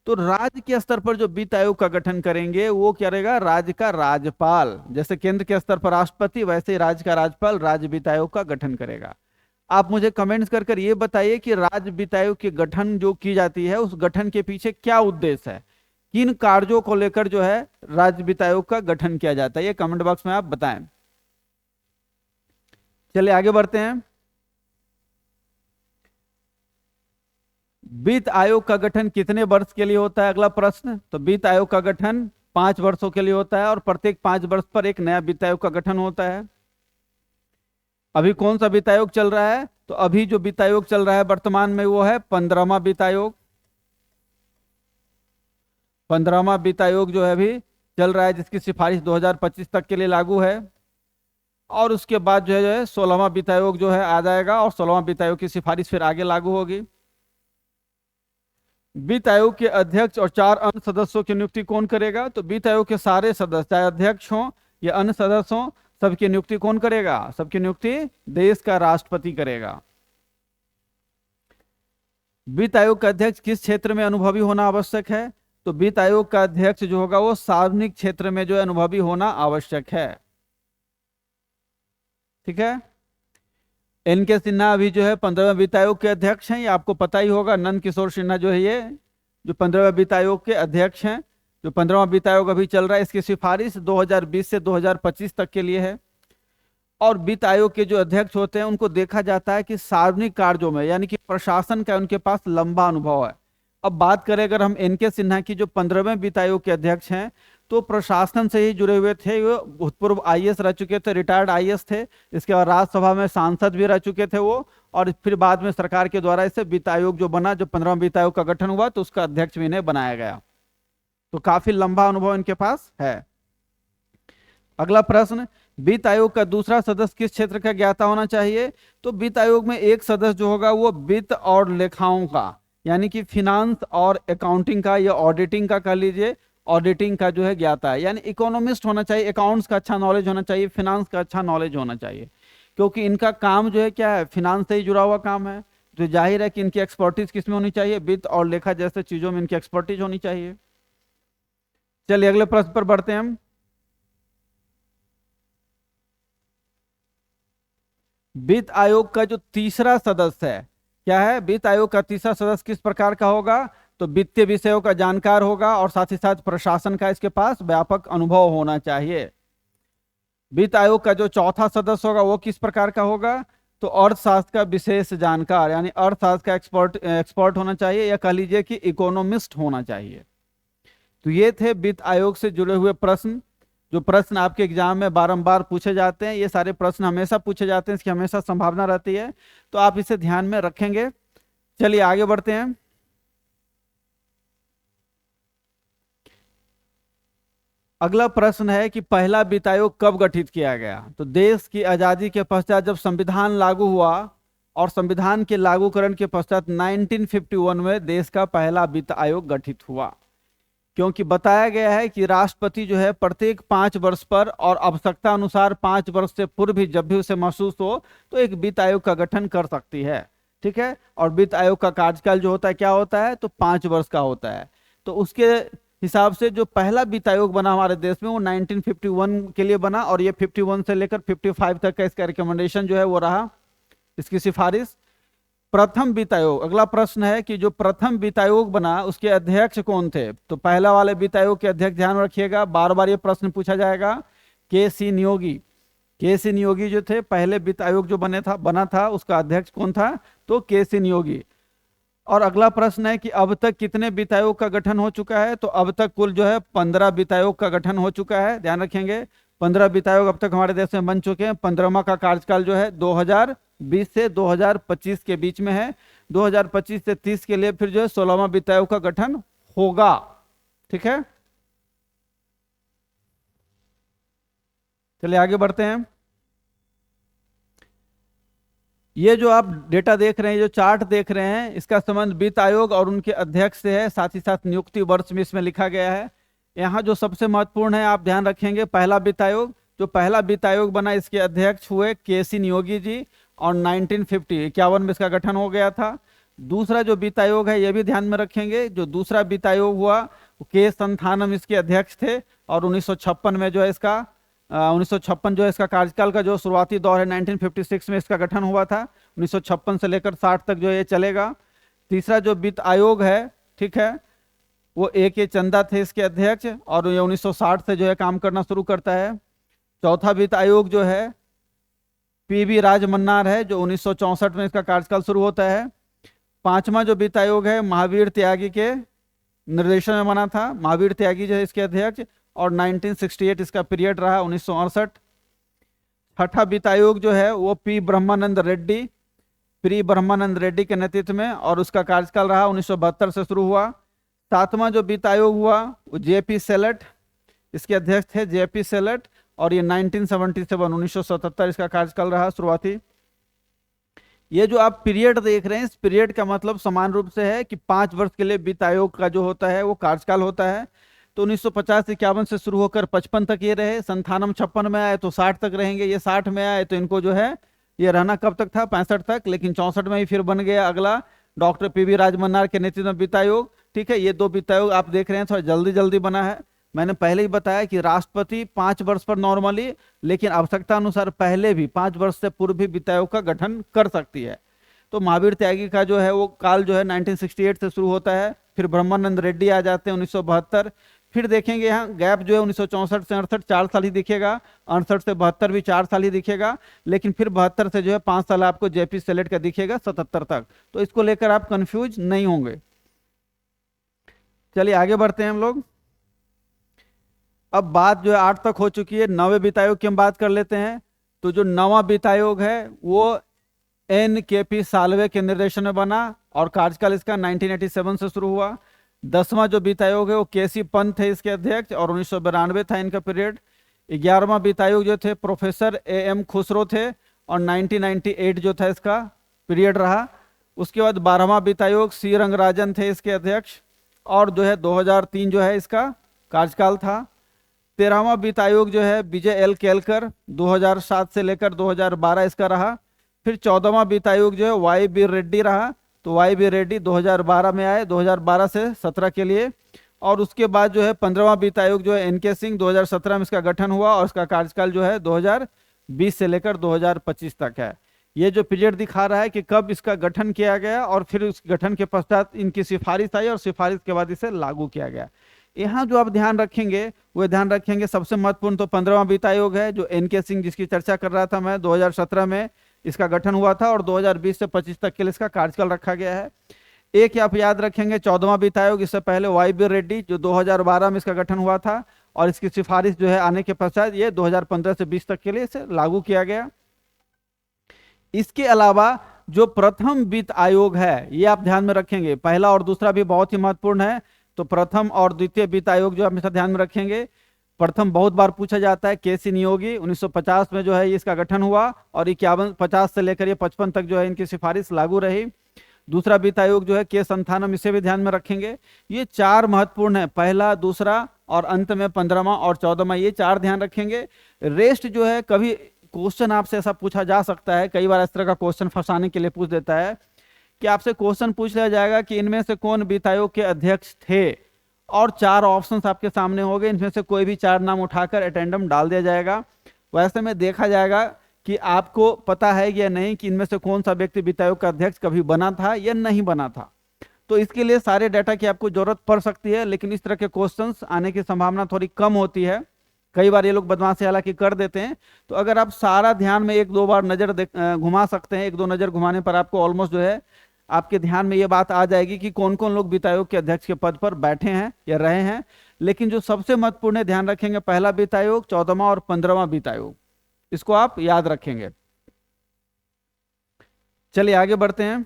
तो राज्य के स्तर पर जो वित्त आयोग का गठन करेंगे वो क्या रहेगा? राज्य का राज्यपाल। जैसे केंद्र के स्तर पर राष्ट्रपति, वैसे ही राज्य का राज्यपाल राज्य वित्त आयोग का गठन करेगा। आप मुझे कमेंट्स कर कर ये बताइए कि राज्य वित्त आयोग के गठन जो की जाती है उस गठन के पीछे क्या उद्देश्य है, किन कार्यों को लेकर जो है राज्य वित्त आयोग का गठन किया जाता है, ये कमेंट बॉक्स में आप बताएं। चलिए आगे बढ़ते हैं। वित्त आयोग का गठन कितने वर्ष के लिए होता है? अगला प्रश्न। तो वित्त आयोग का गठन 5 वर्षों के लिए होता है और प्रत्येक 5 वर्ष पर एक नया वित्त आयोग का गठन होता है। अभी कौन सा वित्त आयोग चल रहा है? तो अभी जो वित्त आयोग चल रहा है वर्तमान में वो है 15वां वित्त आयोग। 15वां वित्त आयोग जो है अभी चल रहा है, जिसकी सिफारिश 2025 तक के लिए लागू है। और उसके बाद जो है 16वां वित्त आयोग जो है आ जाएगा, और 16वां वित्त आयोग की सिफारिश फिर आगे लागू होगी। वित्त आयोग के अध्यक्ष और 4 अन्य सदस्यों की नियुक्ति कौन करेगा? तो वित्त आयोग के सारे सदस्य, चाहे अध्यक्ष हों या अन्य सदस्य हों, सबकी नियुक्ति कौन करेगा? सबकी नियुक्ति देश का राष्ट्रपति करेगा। वित्त आयोग का अध्यक्ष किस क्षेत्र में अनुभवी होना आवश्यक है? तो वित्त आयोग का अध्यक्ष जो होगा वो सार्वजनिक क्षेत्र में जो है अनुभवी होना आवश्यक है। ठीक है। एन.के. सिन्हा अभी जो है 15वें वित्त आयोग के अध्यक्ष हैं, ये आपको पता ही होगा। नंद किशोर सिन्हा जो है ये जो 15वें वित्त आयोग के अध्यक्ष हैं। जो 15वां वित्त आयोग अभी चल रहा है, इसकी सिफारिश 2020 से 2025 तक के लिए है। और वित्त आयोग के जो अध्यक्ष होते हैं उनको देखा जाता है कि सार्वजनिक कार्यों में, यानी कि प्रशासन का उनके पास लंबा अनुभव है। अब बात करें अगर हम एन.के. सिन्हा की, जो 15वें वित्त आयोग के अध्यक्ष हैं, तो प्रशासन से ही जुड़े हुए थे। वो भूतपूर्व आईएएस रह चुके थे, रिटायर्ड आईएएस थे। इसके बाद राज्यसभा में सांसद भी रह चुके थे वो, और फिर बाद में सरकार के द्वारा इसे वित्त आयोग जो बना, जो 15वां वित्त आयोग का गठन हुआ, तो उसका अध्यक्ष भी इन्हें बनाया गया। तो काफी लंबा अनुभव इनके पास है। अगला प्रश्न, वित्त आयोग का दूसरा सदस्य किस क्षेत्र का ज्ञाता होना चाहिए? तो वित्त आयोग में एक सदस्य जो होगा वो वित्त और लेखाओं का, यानी कि फिनांस और अकाउंटिंग का या ऑडिटिंग का कह लीजिए, ऑडिटिंग का जो है ज्ञाता है, यानी इकोनॉमिस्ट होना चाहिए, अकाउंट्स का अच्छा नॉलेज होना चाहिए, फिनांस का अच्छा नॉलेज होना चाहिए। क्योंकि इनका काम जो है क्या है, फिनांस से ही जुड़ा हुआ काम है। तो जाहिर है कि इनकी एक्सपर्टीज किस में होनी चाहिए? वित्त और लेखा जैसे चीजों में इनकी एक्सपर्टीज होनी चाहिए। चलिए अगले प्रश्न पर बढ़ते हैं हम। वित्त आयोग का जो तीसरा सदस्य है, क्या है? वित्त आयोग का तीसरा सदस्य किस प्रकार का होगा? तो वित्तीय विषयों का जानकार होगा, और साथ ही साथ प्रशासन का इसके पास व्यापक अनुभव होना चाहिए। वित्त आयोग का जो चौथा सदस्य होगा वो किस प्रकार का होगा? तो अर्थशास्त्र का विशेष जानकार, यानी अर्थशास्त्र का एक्सपर्ट होना चाहिए, या कह लीजिए कि इकोनॉमिस्ट होना चाहिए। तो ये थे वित्त आयोग से जुड़े हुए प्रश्न, जो प्रश्न आपके एग्जाम में बारंबार पूछे जाते हैं। ये सारे प्रश्न हमेशा पूछे जाते हैं, इसकी हमेशा संभावना रहती है, तो आप इसे ध्यान में रखेंगे। चलिए आगे बढ़ते हैं। अगला प्रश्न है कि पहला वित्त आयोग कब गठित किया गया? तो देश की आजादी के पश्चात जब संविधान लागू हुआ, और संविधान के लागूकरण के पश्चात 1951 में देश का पहला वित्त आयोग गठित हुआ। क्योंकि बताया गया है कि राष्ट्रपति जो है प्रत्येक 5 वर्ष पर, और आवश्यकता अनुसार 5 वर्ष से पूर्व भी जब भी उसे महसूस हो, तो एक वित्त आयोग का गठन कर सकती है। ठीक है। और वित्त आयोग का कार्यकाल जो होता है क्या होता है? तो 5 वर्ष का होता है। तो उसके हिसाब से जो पहला वित्त आयोग बना हमारे देश में वो 1951 के लिए बना, और ये 51 से लेकर 55 तक का इसका रिकमेंडेशन जो है वो रहा, इसकी सिफारिश। प्रथम वित्त आयोग, अगला प्रश्न है कि जो प्रथम वित्त आयोग बना उसके अध्यक्ष कौन थे? तो पहला वाले वित्त आयोग के अध्यक्ष, ध्यान रखिएगा, बार बार ये प्रश्न पूछा जाएगा, के.सी. नियोगी। के.सी. नियोगी जो थे, पहले वित्त आयोग जो बना था उसका अध्यक्ष कौन था? तो के.सी. नियोगी। और अगला प्रश्न है कि अब तक कितने वित्त आयोग का गठन हो चुका है? तो अब तक कुल जो है 15 वित्त आयोग का गठन हो चुका है। ध्यान रखेंगे, 15 वित्त आयोग अब तक हमारे देश में बन चुके हैं। 15वां का कार्यकाल जो है 2020 से 2025 के बीच में है। 2025 से 30 के लिए फिर जो है 16वां वित्त आयोग का गठन होगा। ठीक है। चलिए आगे बढ़ते हैं। ये जो आप डेटा देख रहे हैं, जो चार्ट देख रहे हैं, इसका संबंध वित्त आयोग और उनके अध्यक्ष से है, साथ ही साथ नियुक्ति वर्ष में इसमें लिखा गया है। यहाँ जो सबसे महत्वपूर्ण है आप ध्यान रखेंगे, पहला वित्त आयोग, जो पहला वित्त आयोग बना इसके अध्यक्ष हुए के.सी. नियोगी जी, और 1951 में इसका गठन हो गया था। दूसरा जो वित्त आयोग है ये भी ध्यान में रखेंगे, जो दूसरा वित्त आयोग हुआ के संथानम इसके अध्यक्ष थे, और 1956 में जो है इसका 1956 जो है इसका कार्यकाल का जो शुरुआती दौर है, 1956 में इसका गठन हुआ था। 1956 से लेकर 60 तक जो ये चलेगा। तीसरा जो वित्त आयोग है, ठीक है, वो ए.के. चंदा थे इसके अध्यक्ष, और ये 1960 से जो है काम करना शुरू करता है। चौथा वित्त आयोग जो है पी.वी. राजमन्नार है, जो 1964 में इसका कार्यकाल शुरू होता है। पांचवा जो वित्त आयोग है महावीर त्यागी के निर्देशन में बना था, महावीर त्यागी जो है इसके अध्यक्ष, और 1968 इसका पीरियड रहा, 1968। छठा वित्त आयोग जो है वो पी ब्रह्मानंद रेड्डी के नेतृत्व में, और उसका कार्यकाल रहा 1972 से शुरू हुआ। सातवां जो वित्त आयोग हुआ वो जे.पी. सेलट, इसके अध्यक्ष थे जे.पी. सेलट, और ये 1977 इसका कार्यकाल रहा शुरुआती। ये जो आप पीरियड देख रहे हैं, इस पीरियड का मतलब समान रूप से है कि 5 वर्ष के लिए वित्त आयोग का जो होता है वो कार्यकाल होता है। तो 1950-51 से शुरू होकर 55 तक ये रहे, संथानम 56 में आए तो 60 तक रहेंगे, ये 60 में आए तो इनको जो है ये रहना कब तक था, 65 तक, लेकिन 64 में ही फिर बन गया अगला डॉक्टर पीवी राजमन्नार के नेतृत्व में वित्त आयोग। ठीक है, ये 2 वित्त आयोग आप देख रहे हैं थोड़ा जल्दी जल्दी बना है। मैंने पहले ही बताया कि राष्ट्रपति 5 वर्ष पर नॉर्मली, लेकिन आवश्यकता अनुसार पहले भी 5 वर्ष से पूर्व भी वित्त आयोग का गठन कर सकती है। तो महावीर त्यागी का जो है वो काल जो है 1968 से शुरू होता है, फिर ब्रह्मानंद रेड्डी आ जाते हैं 1972, फिर देखेंगे यहाँ गैप जो है 1964 से 68 4 साल ही दिखेगा, 68 से 72 भी 4 साल ही दिखेगा, लेकिन फिर 72 से जो है 5 साल आपको जेपी सेलेट का दिखेगा 77 तक। तो इसको लेकर आप कंफ्यूज नहीं होंगे। चलिए आगे बढ़ते हैं हम लोग। अब बात जो है 8 तक हो चुकी है, 9वें वित्त आयोग की हम बात कर लेते हैं। तो जो 9वां वित्त आयोग है वो NKP साल्वे के निर्देशन में बना और कार्यकाल इसका 1987 से शुरू हुआ। 10वां जो वित्त आयोग है वो KC पंत थे इसके अध्यक्ष और 1992 था इनका पीरियड। 11वां वित्त आयोग जो थे प्रोफेसर AM खुसरो थे और 1998 जो था इसका पीरियड रहा। उसके बाद 12वां वित्त आयोग C रंगराजन थे इसके अध्यक्ष और जो है 2003 जो है इसका कार्यकाल था। 13वां वित्त आयोग जो है विजय L केलकर 2007 से लेकर 2012 इसका रहा। फिर 14वां वित्त आयोग जो है YB रेड्डी रहा, तो YB रेड्डी 2012 में आए, 2012 से 17 के लिए। और उसके बाद जो है 15वां वित्त आयोग जो है NK सिंह 2017 में इसका गठन हुआ और इसका कार्यकाल जो है 2020 से लेकर 2025 तक है। ये जो पीरियड दिखा रहा है कि कब इसका गठन किया गया और फिर उस गठन के पश्चात इनकी सिफारिश आई और सिफारिश के बाद इसे लागू किया गया। यहाँ जो आप ध्यान रखेंगे वो ध्यान रखेंगे सबसे महत्वपूर्ण तो 15वां वित्त आयोग है जो NK सिंह जिसकी चर्चा कर रहा था मैं, 2017 में इसका गठन हुआ था और 2020 से 25 तक के लिए इसका कार्यकाल रखा गया है। एक आप याद रखेंगे 14वां वित्त आयोग, इससे पहले YB रेड्डी जो 2012 में इसका गठन हुआ था और इसकी सिफारिश जो है आने के पश्चात ये 2015 से 20 तक के लिए इसे लागू किया गया। इसके अलावा जो प्रथम वित्त आयोग है ये आप ध्यान में रखेंगे, पहला और दूसरा भी बहुत ही महत्वपूर्ण है। तो प्रथम और द्वितीय वित्त आयोग जो हमेशा ध्यान में रखेंगे। प्रथम बहुत बार पूछा जाता है, KC नियोगी 1950 में जो है इसका गठन हुआ और 51-50 से लेकर ये 55 तक जो है इनकी सिफारिश लागू रही। दूसरा वित्त आयोग जो है K संथानम, इसे भी ध्यान में रखेंगे। ये 4 महत्वपूर्ण है, पहला, दूसरा और अंत में 15वां और 14वां, ये 4 ध्यान रखेंगे। रेस्ट जो है कभी क्वेश्चन आपसे ऐसा पूछा जा सकता है, कई बार इस तरह का क्वेश्चन फंसाने के लिए पूछ देता है कि आपसे क्वेश्चन पूछ लिया जाएगा कि इनमें से कौन वित्त आयोग के अध्यक्ष थे और 4 ऑप्शंस आपके सामने होंगे, इनमें से कोई भी 4 नाम उठाकर एटेंडम डाल दिया जाएगा। वैसे में देखा जाएगा कि आपको पता है या नहीं कि इनमें से कौन सा व्यक्ति वित्त आयोग का अध्यक्ष कभी बना था या नहीं बना था। तो इसके लिए सारे डाटा की आपको जरूरत पड़ सकती है, लेकिन इस तरह के क्वेश्चंस आने की संभावना थोड़ी कम होती है। कई बार ये लोग बदमाशी हालांकि कर देते हैं। तो अगर आप सारा ध्यान में 1-2 बार नजर घुमा सकते हैं, 1-2 नजर घुमाने पर आपको ऑलमोस्ट जो है आपके ध्यान में ये बात आ जाएगी कि कौन कौन लोग वित्त आयोग के अध्यक्ष के पद पर बैठे हैं या रहे हैं। लेकिन जो सबसे महत्वपूर्ण है, ध्यान रखेंगे, पहला वित्त आयोग, 14वां और 15वां वित्त आयोग, इसको आप याद रखेंगे। चलिए आगे बढ़ते हैं।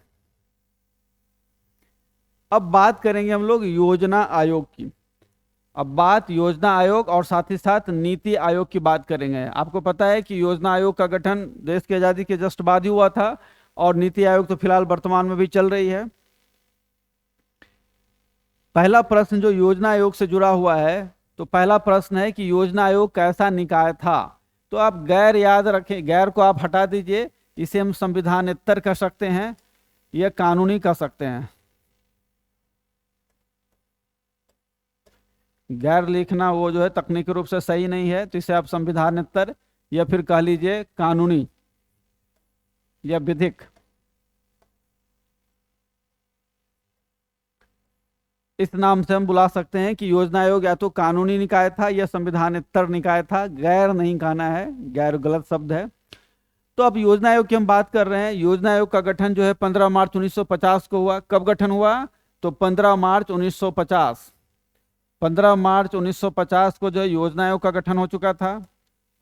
अब बात करेंगे हम लोग योजना आयोग की। अब बात योजना आयोग और साथ ही साथ नीति आयोग की बात करेंगे। आपको पता है कि योजना आयोग का गठन देश की आजादी के जस्ट बाद ही हुआ था और नीति आयोग तो फिलहाल वर्तमान में भी चल रही है। पहला प्रश्न जो योजना आयोग से जुड़ा हुआ है, तो पहला प्रश्न है कि योजना आयोग कैसा निकाय था। तो आप गैर याद रखें, गैर को आप हटा दीजिए, इसे हम संविधानेतर कर सकते हैं या कानूनी कर सकते हैं। गैर लिखना वो जो है तकनीकी रूप से सही नहीं है, तो इसे आप संविधानेतर या फिर कह लीजिए कानूनी या विधिक। इस नाम से हम बुला सकते हैं कि योजना आयोग या तो कानूनी निकाय था या संविधानेतर निकाय था। गैर नहीं कहना है, गैर गलत शब्द है। तो अब योजना आयोग की हम बात कर रहे हैं। योजना आयोग का गठन जो है 15 मार्च 1950 को हुआ। कब गठन हुआ? तो 15 मार्च 1950। 15 मार्च 1950 को जो है योजना आयोग का गठन हो चुका था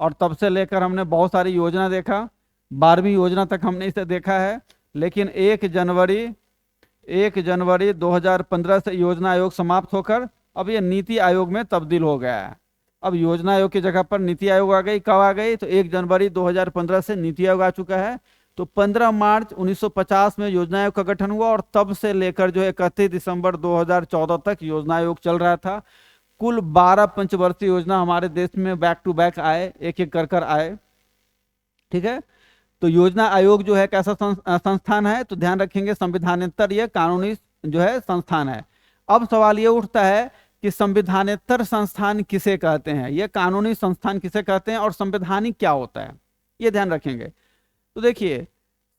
और तब से लेकर हमने बहुत सारी योजना देखा। 12वीं योजना तक हमने इसे देखा है, लेकिन 1 जनवरी 2015 से योजना आयोग समाप्त होकर अब ये नीति आयोग में तब्दील हो गया है। अब योजना आयोग की जगह पर नीति आयोग आ गई। कब आ गई? तो 1 जनवरी 2015 से नीति आयोग आ चुका है। तो 15 मार्च 1950 में योजना आयोग का गठन हुआ और तब से लेकर जो 31 दिसंबर 2014 तक योजना आयोग चल रहा था। कुल 12 पंचवर्षीय योजना हमारे देश में बैक टू बैक आए, एक एक कर आए। ठीक है। तो योजना आयोग जो है कैसा संस्थान है? तो ध्यान रखेंगे संविधानेतर ये कानूनी जो है संस्थान है। अब सवाल ये उठता है कि संविधानेतर संस्थान किसे कहते हैं, ये कानूनी संस्थान किसे कहते हैं और संवैधानिक क्या होता है, ये ध्यान रखेंगे। तो देखिए,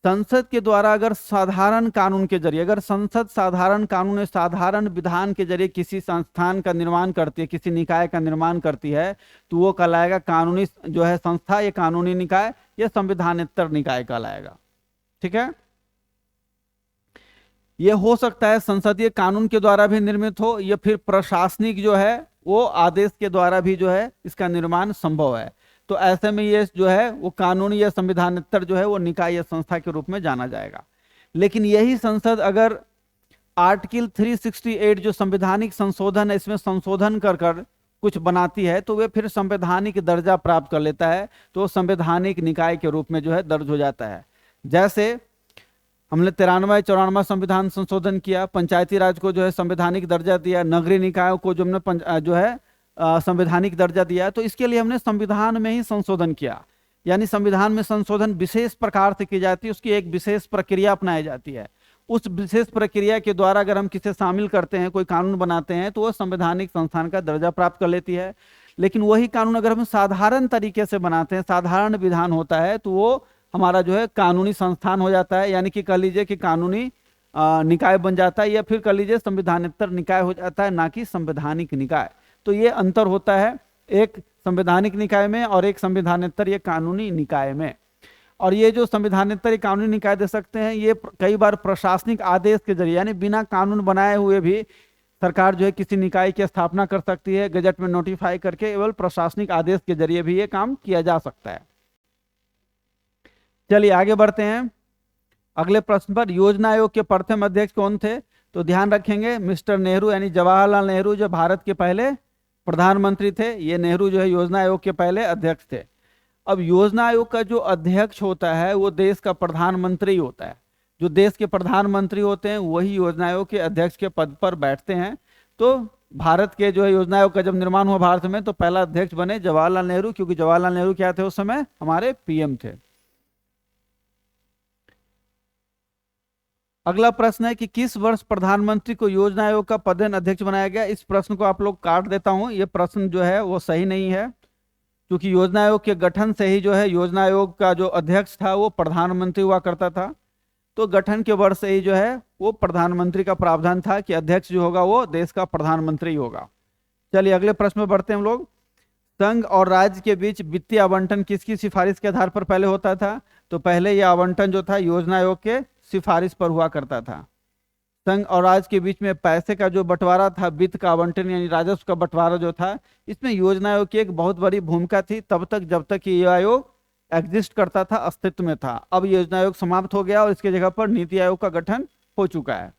संसद के द्वारा अगर साधारण कानून के जरिए, अगर संसद साधारण कानून साधारण विधान के जरिए किसी संस्थान का निर्माण करती है, किसी निकाय का निर्माण करती है, तो वो कहलाएगा कानूनी जो है संस्था, ये कानूनी निकाय, ये संविधानेतर निकाय कहलाएगा। ठीक है। ये हो सकता है संसदीय कानून के द्वारा भी निर्मित हो, या फिर प्रशासनिक जो है वो आदेश के द्वारा भी जो है इसका निर्माण संभव है। तो ऐसे में ये जो है वो कानूनी या संविधानेतर जो है वो निकाय या संस्था के रूप में जाना जाएगा। लेकिन यही संसद अगर आर्टिकल 368 जो संवैधानिक संशोधन है, इसमें संशोधन कर कर कुछ बनाती है, तो वे फिर संवैधानिक दर्जा प्राप्त कर लेता है, तो संवैधानिक निकाय के रूप में जो है दर्ज हो जाता है। जैसे हमने 93-94 संविधान संशोधन किया, पंचायती राज को जो है संवैधानिक दर्जा दिया, नगरीय निकायों को जो हमने जो है संवैधानिक दर्जा दिया, तो इसके लिए हमने संविधान में ही संशोधन किया। यानी संविधान में संशोधन विशेष प्रकार से की जाती है, उसकी एक विशेष प्रक्रिया अपनाई जाती है। उस विशेष प्रक्रिया के द्वारा अगर हम किसे शामिल करते हैं, कोई कानून बनाते हैं, तो वह संवैधानिक संस्थान का दर्जा प्राप्त कर लेती है। लेकिन वही कानून अगर हम साधारण तरीके से बनाते हैं, साधारण विधान होता है, तो वो हमारा जो है कानूनी संस्थान हो जाता है, यानी कि कह लीजिए कि कानूनी निकाय बन जाता है, या फिर कह लीजिए संविधानेतर निकाय हो जाता है, ना कि संवैधानिक निकाय। तो ये अंतर होता है एक संवैधानिक निकाय में और एक संविधानेतर ये कानूनी निकाय में। और ये जो संविधानेतर कानूनी निकाय दे सकते हैं, ये कई बार प्रशासनिक आदेश के जरिए, यानी बिना कानून बनाए हुए भी सरकार जो है किसी निकाय की स्थापना कर सकती है, गजट में नोटिफाई करके, केवल प्रशासनिक आदेश के जरिए भी ये काम किया जा सकता है। चलिए आगे बढ़ते हैं अगले प्रश्न पर। योजना आयोग के प्रथम अध्यक्ष कौन थे? तो ध्यान रखेंगे मिस्टर नेहरू, यानी जवाहरलाल नेहरू जो भारत के पहले प्रधानमंत्री थे, ये नेहरू जो है योजना आयोग के पहले अध्यक्ष थे। अब योजना आयोग का जो अध्यक्ष होता है वो देश का प्रधानमंत्री होता है। जो देश के प्रधानमंत्री होते हैं वही योजना आयोग के अध्यक्ष के पद पर बैठते हैं। तो भारत के जो है योजना आयोग का जब निर्माण हुआ भारत में, तो पहला अध्यक्ष बने जवाहरलाल नेहरू, क्योंकि जवाहरलाल नेहरू क्या थे उस समय? हमारे पीएम थे। अगला प्रश्न है कि किस वर्ष प्रधानमंत्री को योजना आयोग का पदेन अध्यक्ष बनाया गया? इस प्रश्न को आप लोग काट देता हूं, ये प्रश्न जो है वो सही नहीं है, क्योंकि योजना आयोग के गठन से ही जो है योजना आयोग का जो अध्यक्ष था वो प्रधानमंत्री हुआ करता था। तो गठन के वर्ष से ही जो है वो प्रधानमंत्री का प्रावधान था कि अध्यक्ष जो होगा वो देश का प्रधानमंत्री होगा। चलिए अगले प्रश्न में बढ़ते हैं हम लोग। संघ और राज्य के बीच वित्तीय आवंटन किसकी सिफारिश के आधार पर पहले होता था? तो पहले यह आवंटन जो था योजना आयोग के सिफारिश पर हुआ करता था। संघ और राज्य के बीच में पैसे का जो बंटवारा था, वित्त का आवंटन यानी राजस्व का बंटवारा जो था, इसमें योजना आयोग की एक बहुत बड़ी भूमिका थी तब तक जब तक ये आयोग एग्जिस्ट करता था, अस्तित्व में था। अब योजना आयोग समाप्त हो गया और इसके जगह पर नीति आयोग का गठन हो चुका है।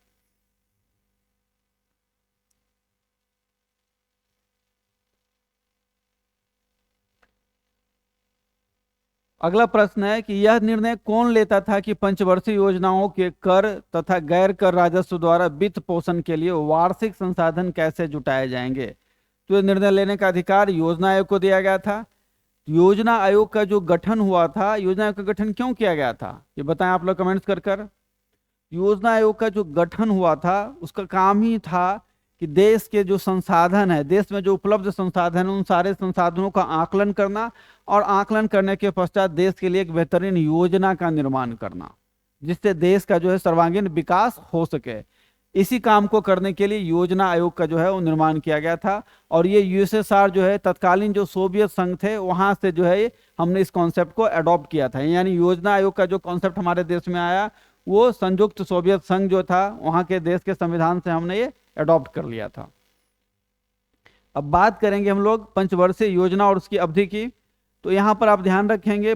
अगला प्रश्न है कि यह निर्णय कौन लेता था कि पंचवर्षीय योजनाओं के कर तथा गैर कर राजस्व द्वारा वित्त पोषण के लिए वार्षिक संसाधन कैसे जुटाए जाएंगे? तो यह निर्णय लेने का अधिकार योजना आयोग को दिया गया था। योजना आयोग का जो गठन हुआ था, योजना आयोग का गठन क्यों किया गया था ये बताएं आप लोग कमेंट्स कर। योजना आयोग का जो गठन हुआ था उसका काम ही था कि देश के जो संसाधन है, देश में जो उपलब्ध संसाधन है, उन सारे संसाधनों का आकलन करना और आकलन करने के पश्चात देश के लिए एक बेहतरीन योजना का निर्माण करना, जिससे देश का जो है सर्वांगीण विकास हो सके। इसी काम को करने के लिए योजना आयोग का जो है वो निर्माण किया गया था। और ये यूएसएसआर जो है, तत्कालीन जो सोवियत संघ थे, वहां से जो है हमने इस कॉन्सेप्ट को अडॉप्ट किया था। यानी योजना आयोग का जो कॉन्सेप्ट हमारे देश में आया वो संयुक्त सोवियत संघ जो था वहां के देश के संविधान से हमने ये अडॉप्ट कर लिया था। अब बात करेंगे हम लोग पंचवर्षीय योजना और उसकी अवधि की। तो यहाँ पर आप ध्यान रखेंगे,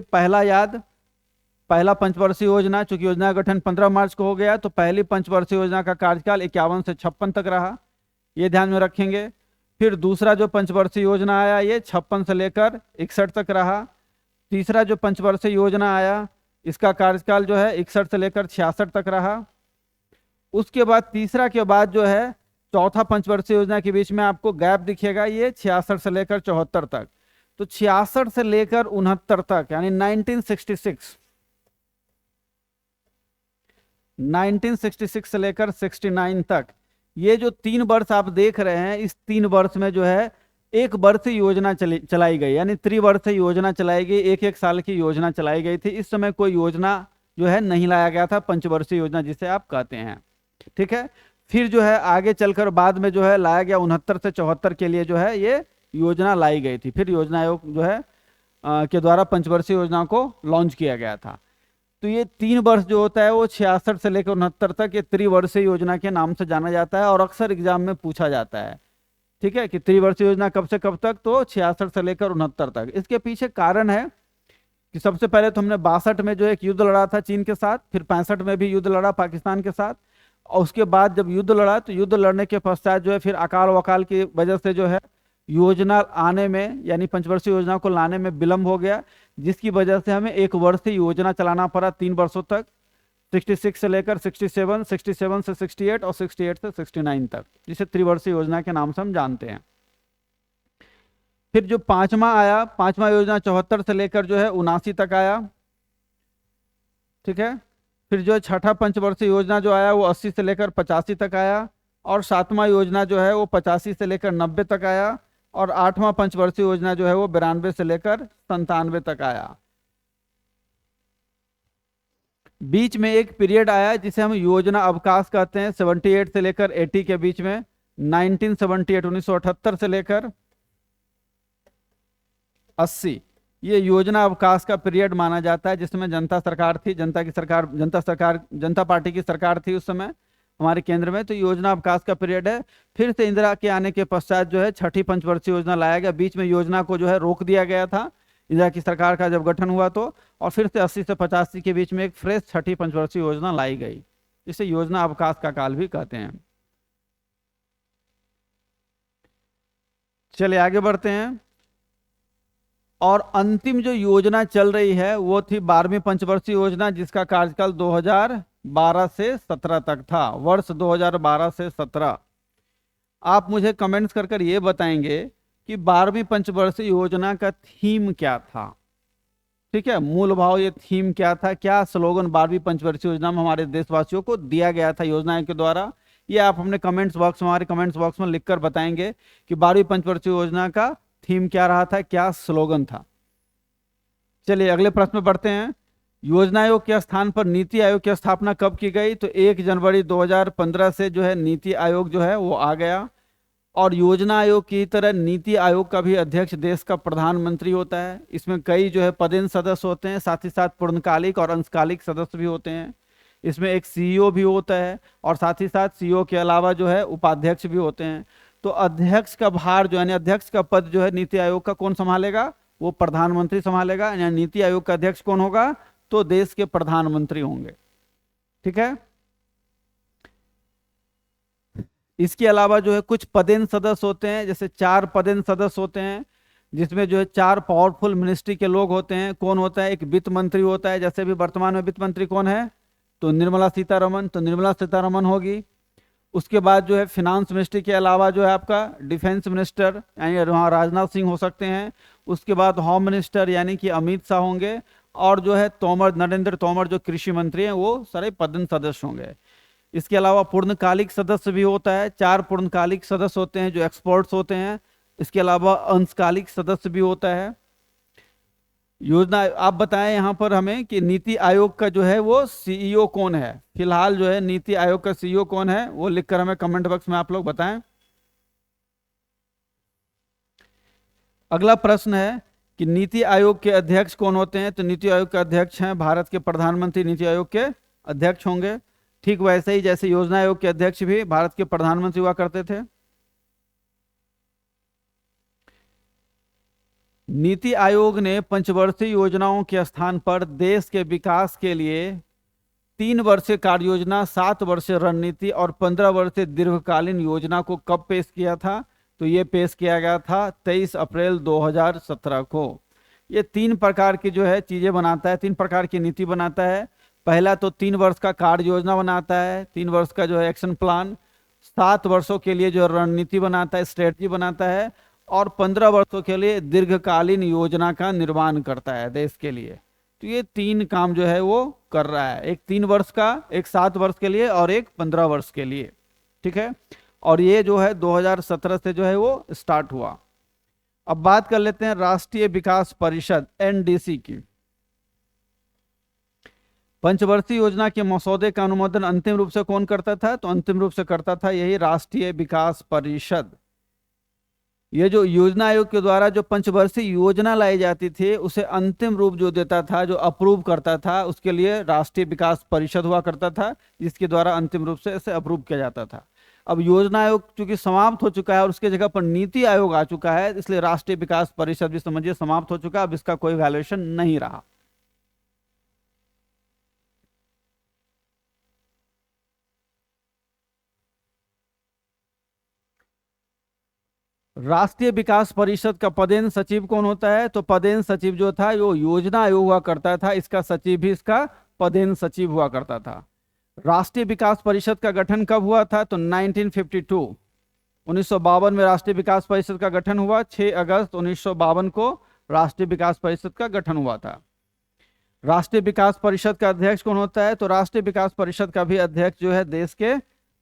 पहला पंचवर्षीय योजना, चूंकि योजना का गठन 15 मार्च को हो गया, तो पहली पंचवर्षीय योजना का कार्यकाल 51 से 56 तक रहा, ये ध्यान में रखेंगे। फिर दूसरा जो पंचवर्षीय योजना आया ये 56 से लेकर 61 तक रहा। तीसरा जो पंचवर्षीय योजना आया इसका कार्यकाल जो है 61 से लेकर 66 तक रहा। उसके बाद तीसरा के बाद जो है चौथा पंचवर्षीय योजना के बीच में आपको गैप दिखेगा, ये 66 से लेकर 74 तक। तो 66 से लेकर 69 तक यानी 1966 से लेकर 69 तक, ये जो 3 वर्ष आप देख रहे हैं, इस 3 वर्ष में जो है एक वर्षीय योजना चलाई गई, यानी त्रिवर्षीय योजना चलाई गई, एक एक साल की योजना चलाई गई थी। इस समय कोई योजना जो है नहीं लाया गया था, पंचवर्षीय योजना जिसे आप कहते हैं। ठीक है, फिर जो है आगे चलकर बाद में जो है लाया गया 69 से 74 के लिए जो है ये योजना लाई गई थी। फिर योजना आयोग जो है के द्वारा पंचवर्षीय योजना को लॉन्च किया गया था। तो ये 3 वर्ष जो होता है वो 66 से लेकर 69 तक ये त्रिवर्षीय योजना के नाम से जाना जाता है और अक्सर एग्जाम में पूछा जाता है। ठीक है, कि त्रिवर्षीय योजना कब से कब तक, तो 66 से लेकर 69 तक। इसके पीछे कारण है कि सबसे पहले तो हमने 62 में जो एक युद्ध लड़ा था चीन के साथ, फिर 65 में भी युद्ध लड़ा पाकिस्तान के साथ, और उसके बाद जब युद्ध लड़ा तो युद्ध लड़ने के पश्चात जो है फिर अकाल वकाल की वजह से जो है योजना आने में यानी पंचवर्षीय योजना को लाने में विलंब हो गया, जिसकी वजह से हमें एक वर्षीय योजना चलाना पड़ा 3 वर्षों तक, 66 से लेकर 67, 67 से 68 और 68 से 69 तक, जिसे त्रिवर्षीय योजना के नाम से हम जानते हैं। फिर जो पांचवा आया, पांचवा योजना 74 से लेकर जो है 79 तक आया। ठीक है, फिर जो छठा पंचवर्षीय योजना जो आया वो 80 से लेकर 85 तक आया, और सातवां योजना जो है वो 85 से लेकर 90 तक आया, और आठवां पंचवर्षीय योजना जो है वो 92 से लेकर 97 तक आया। बीच में एक पीरियड आया जिसे हम योजना अवकाश कहते हैं, 78 से लेकर 80 के बीच में, 1978 से लेकर 80, ये योजना अवकाश का पीरियड माना जाता है, जिसमें जनता सरकार थी, जनता पार्टी की सरकार थी उस समय हमारे केंद्र में। तो योजना अवकाश का पीरियड है। फिर से इंदिरा के आने के पश्चात जो है छठी पंचवर्षीय योजना लाया गया। बीच में योजना को जो है रोक दिया गया था इंदिरा की सरकार का जब गठन हुआ तो, और फिर से 80 से 85 के बीच में एक फ्रेश छठी पंचवर्षीय योजना लाई गई, इसे योजना अवकाश का काल भी कहते हैं। चलिए आगे बढ़ते हैं। और अंतिम जो योजना चल रही है वो थी 12वीं पंचवर्षीय योजना, जिसका कार्यकाल 2012 से 17 तक था, वर्ष 2012 से 17। आप मुझे कमेंट्स कर ये बताएंगे कि 12वीं पंचवर्षीय योजना का थीम क्या था। ठीक है, मूल भाव, ये थीम क्या था, क्या स्लोगन 12वीं पंचवर्षीय योजना में हमारे देशवासियों को दिया गया था योजना के द्वारा, ये आप अपने कमेंट्स बॉक्स में, हमारे कमेंट्स बॉक्स में लिखकर बताएंगे कि 12वीं पंचवर्षीय योजना का थीम क्या रहा था, क्या स्लोगन था। चलिए अगले प्रश्न में बढ़ते हैं। योजना आयोग के स्थान पर नीति आयोग की स्थापना कब की गई, तो 1 जनवरी 2015 से जो है नीति आयोग जो है वो आ गया। और योजना आयोग की तरह नीति आयोग का भी अध्यक्ष देश का प्रधानमंत्री होता है। इसमें कई जो है पदेन सदस्य होते हैं, साथ ही साथ पूर्णकालिक और अंशकालिक सदस्य भी होते हैं। इसमें एक सीईओ भी होता है, और साथ ही साथ सीईओ के अलावा जो है उपाध्यक्ष भी होते हैं। तो अध्यक्ष का भार जो है, अध्यक्ष का पद जो है नीति आयोग का कौन संभालेगा, वो प्रधानमंत्री संभालेगा। यानी नीति आयोग का अध्यक्ष कौन होगा, तो देश के प्रधानमंत्री होंगे। ठीक है, इसके अलावा जो है कुछ पदेन सदस्य होते हैं, जैसे 4 पदेन सदस्य होते हैं, जिसमें जो है 4 पावरफुल मिनिस्ट्री के लोग होते हैं। कौन होता है, एक वित्त मंत्री होता है, जैसे भी वर्तमान में वित्त मंत्री कौन है, तो निर्मला सीतारमन, तो निर्मला सीतारमन होगी। उसके बाद जो है फिनांस मिनिस्ट्री के अलावा जो है आपका डिफेंस मिनिस्टर यानी वहाँ राजनाथ सिंह हो सकते हैं। उसके बाद होम मिनिस्टर यानी कि अमित शाह होंगे, और जो है तोमर, नरेंद्र तोमर जो कृषि मंत्री हैं, वो सारे पदेन सदस्य होंगे। इसके अलावा पूर्णकालिक सदस्य भी होता है, 4 पूर्णकालिक सदस्य होते हैं जो एक्सपर्ट्स होते हैं। इसके अलावा अंशकालिक सदस्य भी होता है। योजना आप बताएं यहाँ पर हमें कि नीति आयोग का जो है वो सीईओ कौन है, फिलहाल जो है नीति आयोग का सीईओ कौन है, वो लिखकर हमें कमेंट बॉक्स में आप लोग बताएं। अगला प्रश्न है कि नीति आयोग के अध्यक्ष कौन होते हैं, तो नीति आयोग के अध्यक्ष हैं भारत के प्रधानमंत्री, नीति आयोग के अध्यक्ष होंगे। ठीक वैसे ही जैसे योजना आयोग के अध्यक्ष भी भारत के प्रधानमंत्री हुआ करते थे। नीति आयोग ने पंचवर्षीय योजनाओं के स्थान पर देश के विकास के लिए 3 वर्षीय कार्य योजना, 7 वर्षीय रणनीति और 15 वर्षीय दीर्घकालीन योजना को कब पेश किया था, तो ये पेश किया गया था 23 अप्रैल 2017 को। ये 3 प्रकार की जो है चीजें बनाता है, 3 प्रकार की नीति बनाता है। पहला तो 3 वर्ष का कार्य योजना बनाता है, 3 वर्ष का जो है एक्शन प्लान, 7 वर्षों के लिए जो रणनीति बनाता है, स्ट्रेटजी बनाता है, और 15 वर्षों के लिए दीर्घकालीन योजना का निर्माण करता है देश के लिए। तो ये 3 काम जो है वो कर रहा है, एक 3 वर्ष का, एक 7 वर्ष के लिए और एक 15 वर्ष के लिए। ठीक है, और ये जो है 2017 से जो है वो स्टार्ट हुआ। अब बात कर लेते हैं राष्ट्रीय विकास परिषद एनडीसी की। पंचवर्षीय योजना के मसौदे का अनुमोदन अंतिम रूप से कौन करता था? तो अंतिम रूप से करता था यही राष्ट्रीय विकास परिषद। ये जो योजना आयोग के द्वारा जो पंचवर्षीय योजना लाई जाती थी उसे अंतिम रूप जो देता था, जो अप्रूव करता था, उसके लिए राष्ट्रीय विकास परिषद हुआ करता था, जिसके द्वारा अंतिम रूप से इसे अप्रूव किया जाता था। अब योजना आयोग चूंकि समाप्त हो चुका है और उसके जगह पर नीति आयोग आ चुका है, इसलिए राष्ट्रीय विकास परिषद भी समझिए समाप्त हो चुका है, अब इसका कोई वैल्यूएशन नहीं रहा। राष्ट्रीय विकास परिषद का पदेन सचिव कौन होता है? तो पदेन सचिव जो था वो योजना आयोग हुआ करता था, इसका सचिव भी इसका पदेन सचिव हुआ करता था। राष्ट्रीय विकास परिषद का गठन कब हुआ था? तो 1952 1952 में राष्ट्रीय विकास परिषद का गठन हुआ। 6 अगस्त 1952 को राष्ट्रीय विकास परिषद का गठन हुआ था। राष्ट्रीय विकास परिषद का अध्यक्ष कौन होता है? तो राष्ट्रीय विकास परिषद का भी अध्यक्ष जो है देश के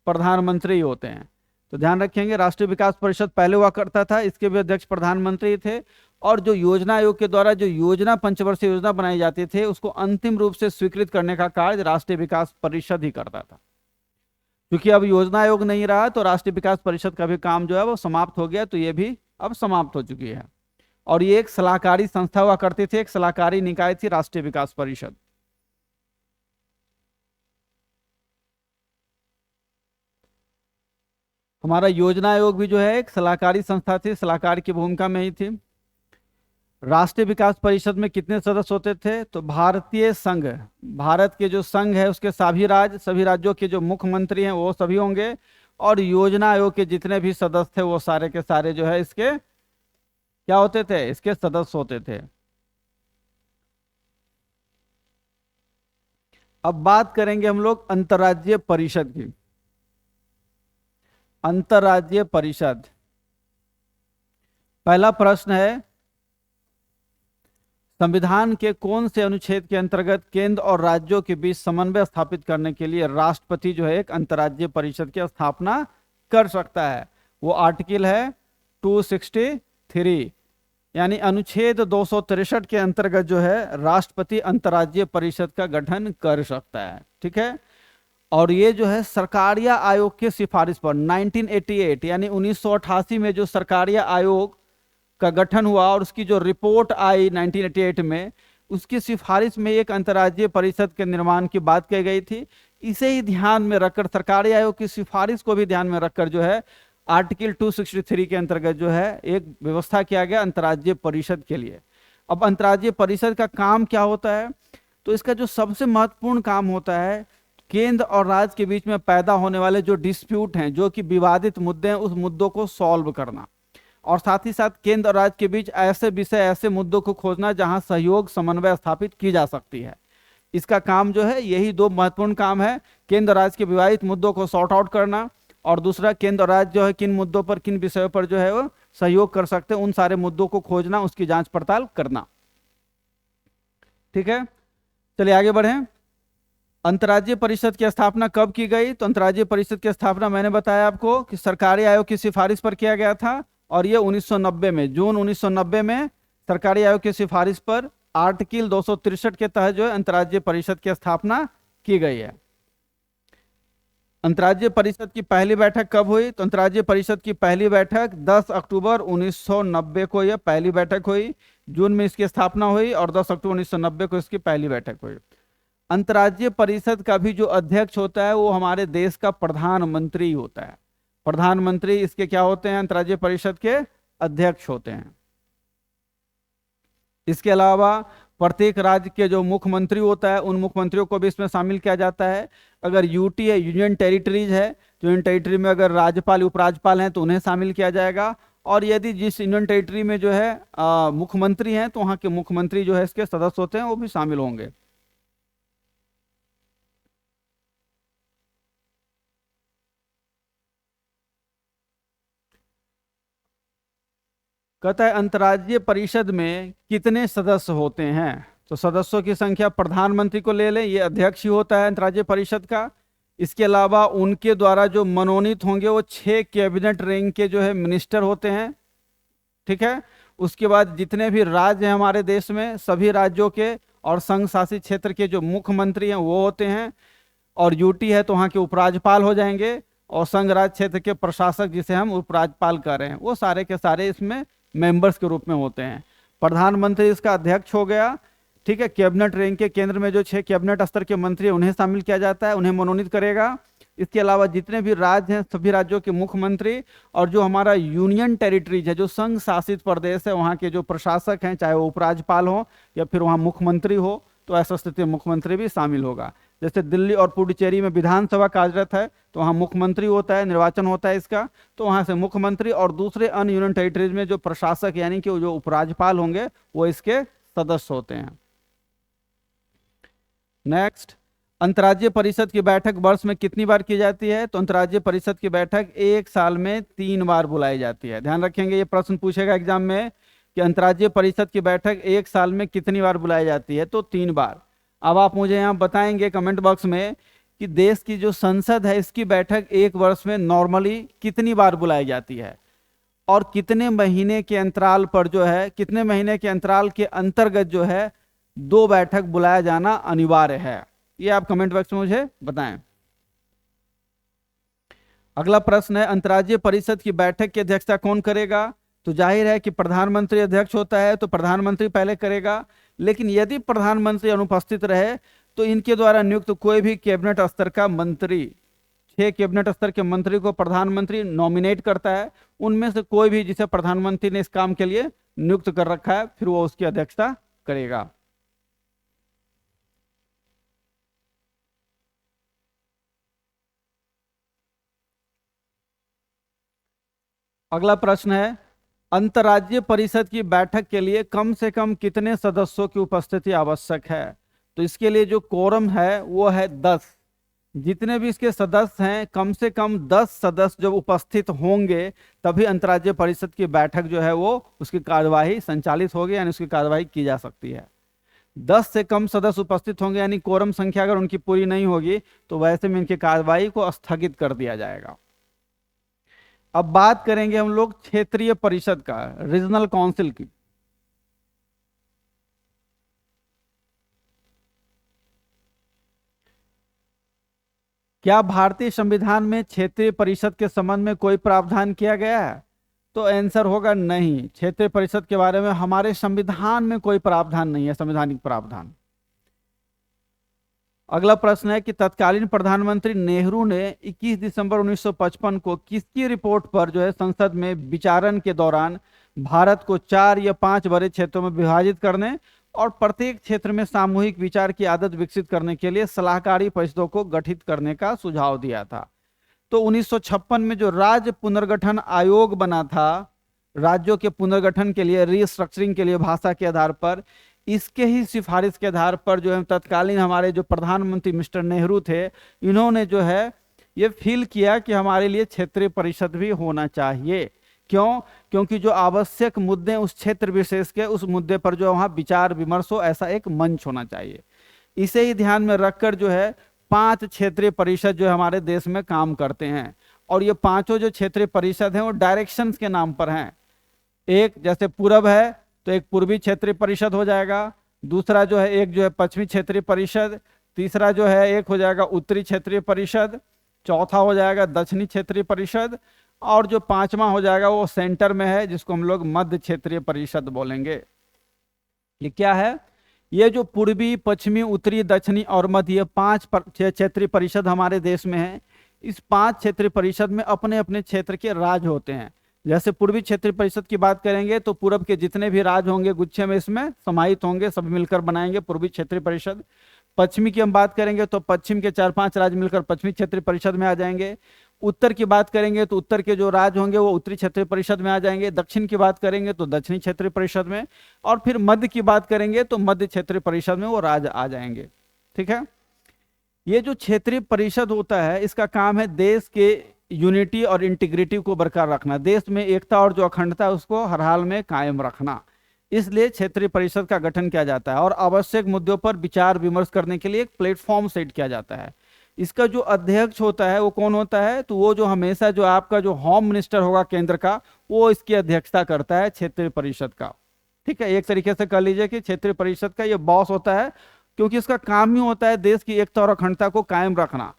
प्रधानमंत्री होते हैं। तो ध्यान रखेंगे, राष्ट्रीय विकास परिषद पहले हुआ करता था, इसके भी अध्यक्ष प्रधानमंत्री थे, और जो योजना आयोग के द्वारा जो योजना पंचवर्षीय योजना बनाई जाती थी उसको अंतिम रूप से स्वीकृत करने का कार्य राष्ट्रीय विकास परिषद ही करता था। क्योंकि अब योजना आयोग नहीं रहा तो राष्ट्रीय विकास परिषद का भी काम जो है वो समाप्त हो गया, तो ये भी अब समाप्त हो चुकी है। और ये एक सलाहकारी संस्था हुआ करती थी, एक सलाहकारी निकाय थी राष्ट्रीय विकास परिषद। हमारा योजना आयोग भी जो है एक सलाहकारी संस्था थी, सलाहकार की भूमिका में ही थी। राष्ट्रीय विकास परिषद में कितने सदस्य होते थे? तो भारतीय संघ, भारत के जो संघ है उसके सभी राज्यों के जो मुख्यमंत्री हैं वो सभी होंगे, और योजना आयोग के जितने भी सदस्य थे वो सारे के सारे जो है इसके क्या होते थे? इसके सदस्य होते थे। अब बात करेंगे हम लोग अंतर्राज्यीय परिषद की। अंतर्राज्यीय परिषद, पहला प्रश्न है, संविधान के कौन से अनुच्छेद के अंतर्गत केंद्र और राज्यों के बीच समन्वय स्थापित करने के लिए राष्ट्रपति जो है एक अंतर्राज्यीय परिषद की स्थापना कर सकता है? वो आर्टिकल है 263, यानी अनुच्छेद 263 के अंतर्गत जो है राष्ट्रपति अंतर्राज्यीय परिषद का गठन कर सकता है। ठीक है, और ये जो है सरकारिया आयोग के सिफारिश पर 1988 यानी 1988 में जो सरकारिया आयोग का गठन हुआ और उसकी जो रिपोर्ट आई 1988 में, उसकी सिफारिश में एक अंतर्राज्यीय परिषद के निर्माण की बात कही गई थी। इसे ही ध्यान में रखकर, सरकारी आयोग की सिफारिश को भी ध्यान में रखकर जो है आर्टिकल 263 के अंतर्गत जो है एक व्यवस्था किया गया अंतर्राज्यीय परिषद के लिए। अब अंतर्राज्यीय परिषद का काम क्या होता है? तो इसका जो सबसे महत्वपूर्ण काम होता है, केंद्र और राज्य के बीच में पैदा होने वाले जो डिस्प्यूट हैं, जो कि विवादित मुद्दे हैं, उस मुद्दों को सॉल्व करना, और साथ ही साथ केंद्र और राज्य के बीच ऐसे विषय, ऐसे मुद्दों को खोजना जहां सहयोग समन्वय स्थापित की जा सकती है। इसका काम जो है, यही 2 महत्वपूर्ण काम है, केंद्र और राज्य के विवादित मुद्दों को सॉर्ट आउट करना, और दूसरा केंद्र और राज्य जो है किन मुद्दों पर, किन विषयों पर जो है वो सहयोग कर सकते हैं, उन सारे मुद्दों को खोजना, उसकी जांच पड़ताल करना। ठीक है, चलिए आगे बढ़े। अंतर्राज्यीय परिषद की स्थापना कब की गई? तो अंतर्राज्यीय परिषद की स्थापना मैंने बताया आपको कि सरकारी आयोग की सिफारिश पर किया गया था, और ये 1990 में, जून 1990 में सरकारी आयोग की सिफारिश पर आर्टिकल 263 के तहत जो है अंतर्राज्यीय परिषद की स्थापना की गई है। अंतर्राज्यीय परिषद की पहली बैठक कब हुई? तो अंतर्राज्यीय परिषद की पहली बैठक 10 अक्टूबर 1990 को यह पहली बैठक हुई। जून में इसकी स्थापना हुई और 10 अक्टूबर 1990 को इसकी पहली बैठक हुई। अंतर्राज्यीय परिषद का भी जो अध्यक्ष होता है वो हमारे देश का प्रधानमंत्री होता है। प्रधानमंत्री इसके क्या होते हैं? अंतर्राज्यीय परिषद के अध्यक्ष होते हैं। इसके अलावा प्रत्येक राज्य के जो मुख्यमंत्री होता है उन मुख्यमंत्रियों को भी इसमें शामिल किया जाता है। अगर यूटी है, यूनियन टेरिटरीज है, तो यूनियन टेरिटरी में अगर राज्यपाल उपराज्यपाल हैं तो उन्हें शामिल किया जाएगा। और यदि जिस यूनियन टेरिटरी में जो है मुख्यमंत्री हैं तो वहाँ के मुख्यमंत्री जो है इसके सदस्य होते हैं, वो भी शामिल होंगे। कहता है अंतर्राज्यीय परिषद में कितने सदस्य होते हैं। तो सदस्यों की संख्या प्रधानमंत्री को ले लें, ये अध्यक्ष ही होता है अंतर्राज्यीय परिषद का। इसके अलावा उनके द्वारा जो मनोनीत होंगे वो 6 कैबिनेट रैंक के जो है मिनिस्टर होते हैं, ठीक है। उसके बाद जितने भी राज्य हैं हमारे देश में, सभी राज्यों के और संघ शासित क्षेत्र के जो मुख्यमंत्री हैं वो होते हैं। और यूटी है तो वहाँ के उपराज्यपाल हो जाएंगे, और संघ राज्य क्षेत्र के प्रशासक जिसे हम उपराज्यपाल कह रहे हैं वो सारे के सारे इसमें मेंबर्स के रूप में होते हैं। प्रधानमंत्री इसका अध्यक्ष हो गया, ठीक है। कैबिनेट रैंक के केंद्र में जो 6 कैबिनेट स्तर के मंत्री उन्हें शामिल किया जाता है, उन्हें मनोनीत करेगा। इसके अलावा जितने भी राज्य हैं सभी राज्यों के मुख्यमंत्री, और जो हमारा यूनियन टेरिटरीज है, जो संघ शासित प्रदेश है, वहाँ के जो प्रशासक हैं, चाहे वो उपराज्यपाल हो या फिर वहाँ मुख्यमंत्री हो, तो ऐसा स्थिति में मुख्यमंत्री भी शामिल होगा। जैसे दिल्ली और पुडुचेरी में विधानसभा कार्यरत है तो वहाँ मुख्यमंत्री होता है, निर्वाचन होता है इसका, तो वहाँ से मुख्यमंत्री, और दूसरे अन्य यूनियन टेरिटरीज में जो प्रशासक यानी कि जो उपराज्यपाल होंगे वो इसके सदस्य होते हैं। नेक्स्ट, अंतर्राज्यीय परिषद की बैठक वर्ष में कितनी बार की जाती है। तो अंतर्राज्यीय परिषद की बैठक 1 साल में 3 बार बुलाई जाती है। ध्यान रखेंगे, ये प्रश्न पूछेगा एग्जाम में कि अंतर्राज्यीय परिषद की बैठक 1 साल में कितनी बार बुलाई जाती है, तो 3 बार। अब आप मुझे यहाँ बताएंगे कमेंट बॉक्स में कि देश की जो संसद है इसकी बैठक एक वर्ष में नॉर्मली कितनी बार बुलाई जाती है, और कितने महीने के अंतराल पर जो है, कितने महीने के अंतराल के अंतर्गत जो है 2 बैठक बुलाया जाना अनिवार्य है। ये आप कमेंट बॉक्स में मुझे बताएं। अगला प्रश्न है, अंतर्राज्यीय परिषद की बैठक की अध्यक्षता कौन करेगा। तो जाहिर है कि प्रधानमंत्री अध्यक्ष होता है तो प्रधानमंत्री पहले करेगा, लेकिन यदि प्रधानमंत्री अनुपस्थित रहे तो इनके द्वारा नियुक्त कोई भी कैबिनेट स्तर का मंत्री, 6 कैबिनेट स्तर के मंत्री को प्रधानमंत्री नॉमिनेट करता है, उनमें से कोई भी जिसे प्रधानमंत्री ने इस काम के लिए नियुक्त कर रखा है फिर वो उसकी अध्यक्षता करेगा। अगला प्रश्न है, अंतर्राज्यीय परिषद की बैठक के लिए कम से कम कितने सदस्यों की उपस्थिति आवश्यक है। तो इसके लिए जो कोरम है वो है 10। जितने भी इसके सदस्य हैं कम से कम 10 सदस्य जब उपस्थित होंगे तभी अंतर्राज्यीय परिषद की बैठक जो है वो उसकी कार्यवाही संचालित होगी, यानी उसकी कार्यवाही की जा सकती है। 10 से कम सदस्य उपस्थित होंगे यानी कोरम संख्या अगर उनकी पूरी नहीं होगी तो वैसे में इनकी कार्यवाही को स्थगित कर दिया जाएगा। अब बात करेंगे हम लोग क्षेत्रीय परिषद का, रीजनल काउंसिल की। क्या भारतीय संविधान में क्षेत्रीय परिषद के संबंध में कोई प्रावधान किया गया है। तो आंसर होगा नहीं, क्षेत्रीय परिषद के बारे में हमारे संविधान में कोई प्रावधान नहीं है, संवैधानिक प्रावधान। अगला प्रश्न है कि तत्कालीन प्रधानमंत्री नेहरू ने 21 दिसंबर 1955 को किसकी रिपोर्ट पर जो है संसद में विचारण के दौरान भारत को 4 या 5 बड़े क्षेत्रों में विभाजित करने और प्रत्येक क्षेत्र में सामूहिक विचार की आदत विकसित करने के लिए सलाहकारी परिषदों को गठित करने का सुझाव दिया था। तो 1956 में जो राज्य पुनर्गठन आयोग बना था, राज्यों के पुनर्गठन के लिए, रीस्ट्रक्चरिंग के लिए भाषा के आधार पर, इसके ही सिफारिश के आधार पर जो है तत्कालीन हमारे जो प्रधानमंत्री मिस्टर नेहरू थे, इन्होंने जो है ये फील किया कि हमारे लिए क्षेत्रीय परिषद भी होना चाहिए। क्यों? क्योंकि जो आवश्यक मुद्दे उस क्षेत्र विशेष के, उस मुद्दे पर जो वहाँ विचार विमर्श हो, ऐसा एक मंच होना चाहिए। इसे ही ध्यान में रखकर जो है 5 क्षेत्रीय परिषद जो हमारे देश में काम करते हैं, और ये पांचों जो क्षेत्रीय परिषद हैं वो डायरेक्शंस के नाम पर हैं। एक जैसे पूरब है तो एक पूर्वी क्षेत्रीय परिषद हो जाएगा, दूसरा जो है एक जो है पश्चिमी क्षेत्रीय परिषद, तीसरा जो है एक हो जाएगा उत्तरी क्षेत्रीय परिषद, चौथा हो जाएगा दक्षिणी क्षेत्रीय परिषद, और जो 5वां हो जाएगा वो सेंटर में है जिसको हम लोग मध्य क्षेत्रीय परिषद बोलेंगे। ये क्या है? ये जो पूर्वी, पश्चिमी, उत्तरी, दक्षिणी और मध्य, ये 5 क्षेत्रीय परिषद हमारे देश में है। इस 5 क्षेत्रीय परिषद में अपने अपने क्षेत्र के राज्य होते हैं। जैसे पूर्वी क्षेत्रीय परिषद की बात करेंगे तो पूर्व के जितने भी राज्य होंगे गुच्छे में इसमें समाहित होंगे, सब मिलकर बनाएंगे पूर्वी क्षेत्रीय परिषद। पश्चिमी की हम बात करेंगे तो पश्चिम के 4-5 राज्य मिलकर पश्चिमी क्षेत्रीय परिषद में आ जाएंगे। उत्तर की बात करेंगे तो उत्तर के जो राज्य होंगे वो उत्तरी क्षेत्रीय परिषद में आ जाएंगे। दक्षिण की बात करेंगे तो दक्षिणी क्षेत्रीय परिषद में, और फिर मध्य की बात करेंगे तो मध्य क्षेत्रीय परिषद में वो राज्य आ जाएंगे। ठीक है, ये जो क्षेत्रीय परिषद होता है इसका काम है देश के यूनिटी और इंटीग्रिटी को बरकरार रखना, देश में एकता और जो अखंडता है उसको हर हाल में कायम रखना। इसलिए क्षेत्रीय परिषद का गठन किया जाता है और आवश्यक मुद्दों पर विचार विमर्श करने के लिए एक प्लेटफॉर्म सेट किया जाता है। इसका जो अध्यक्ष होता है वो कौन होता है, तो वो जो हमेशा जो आपका जो होम मिनिस्टर होगा केंद्र का, वो इसकी अध्यक्षता करता है क्षेत्रीय परिषद का। ठीक है, एक तरीके से कह लीजिए कि क्षेत्रीय परिषद का ये बॉस होता है, क्योंकि इसका काम ही होता है देश की एकता और अखंडता को कायम रखना।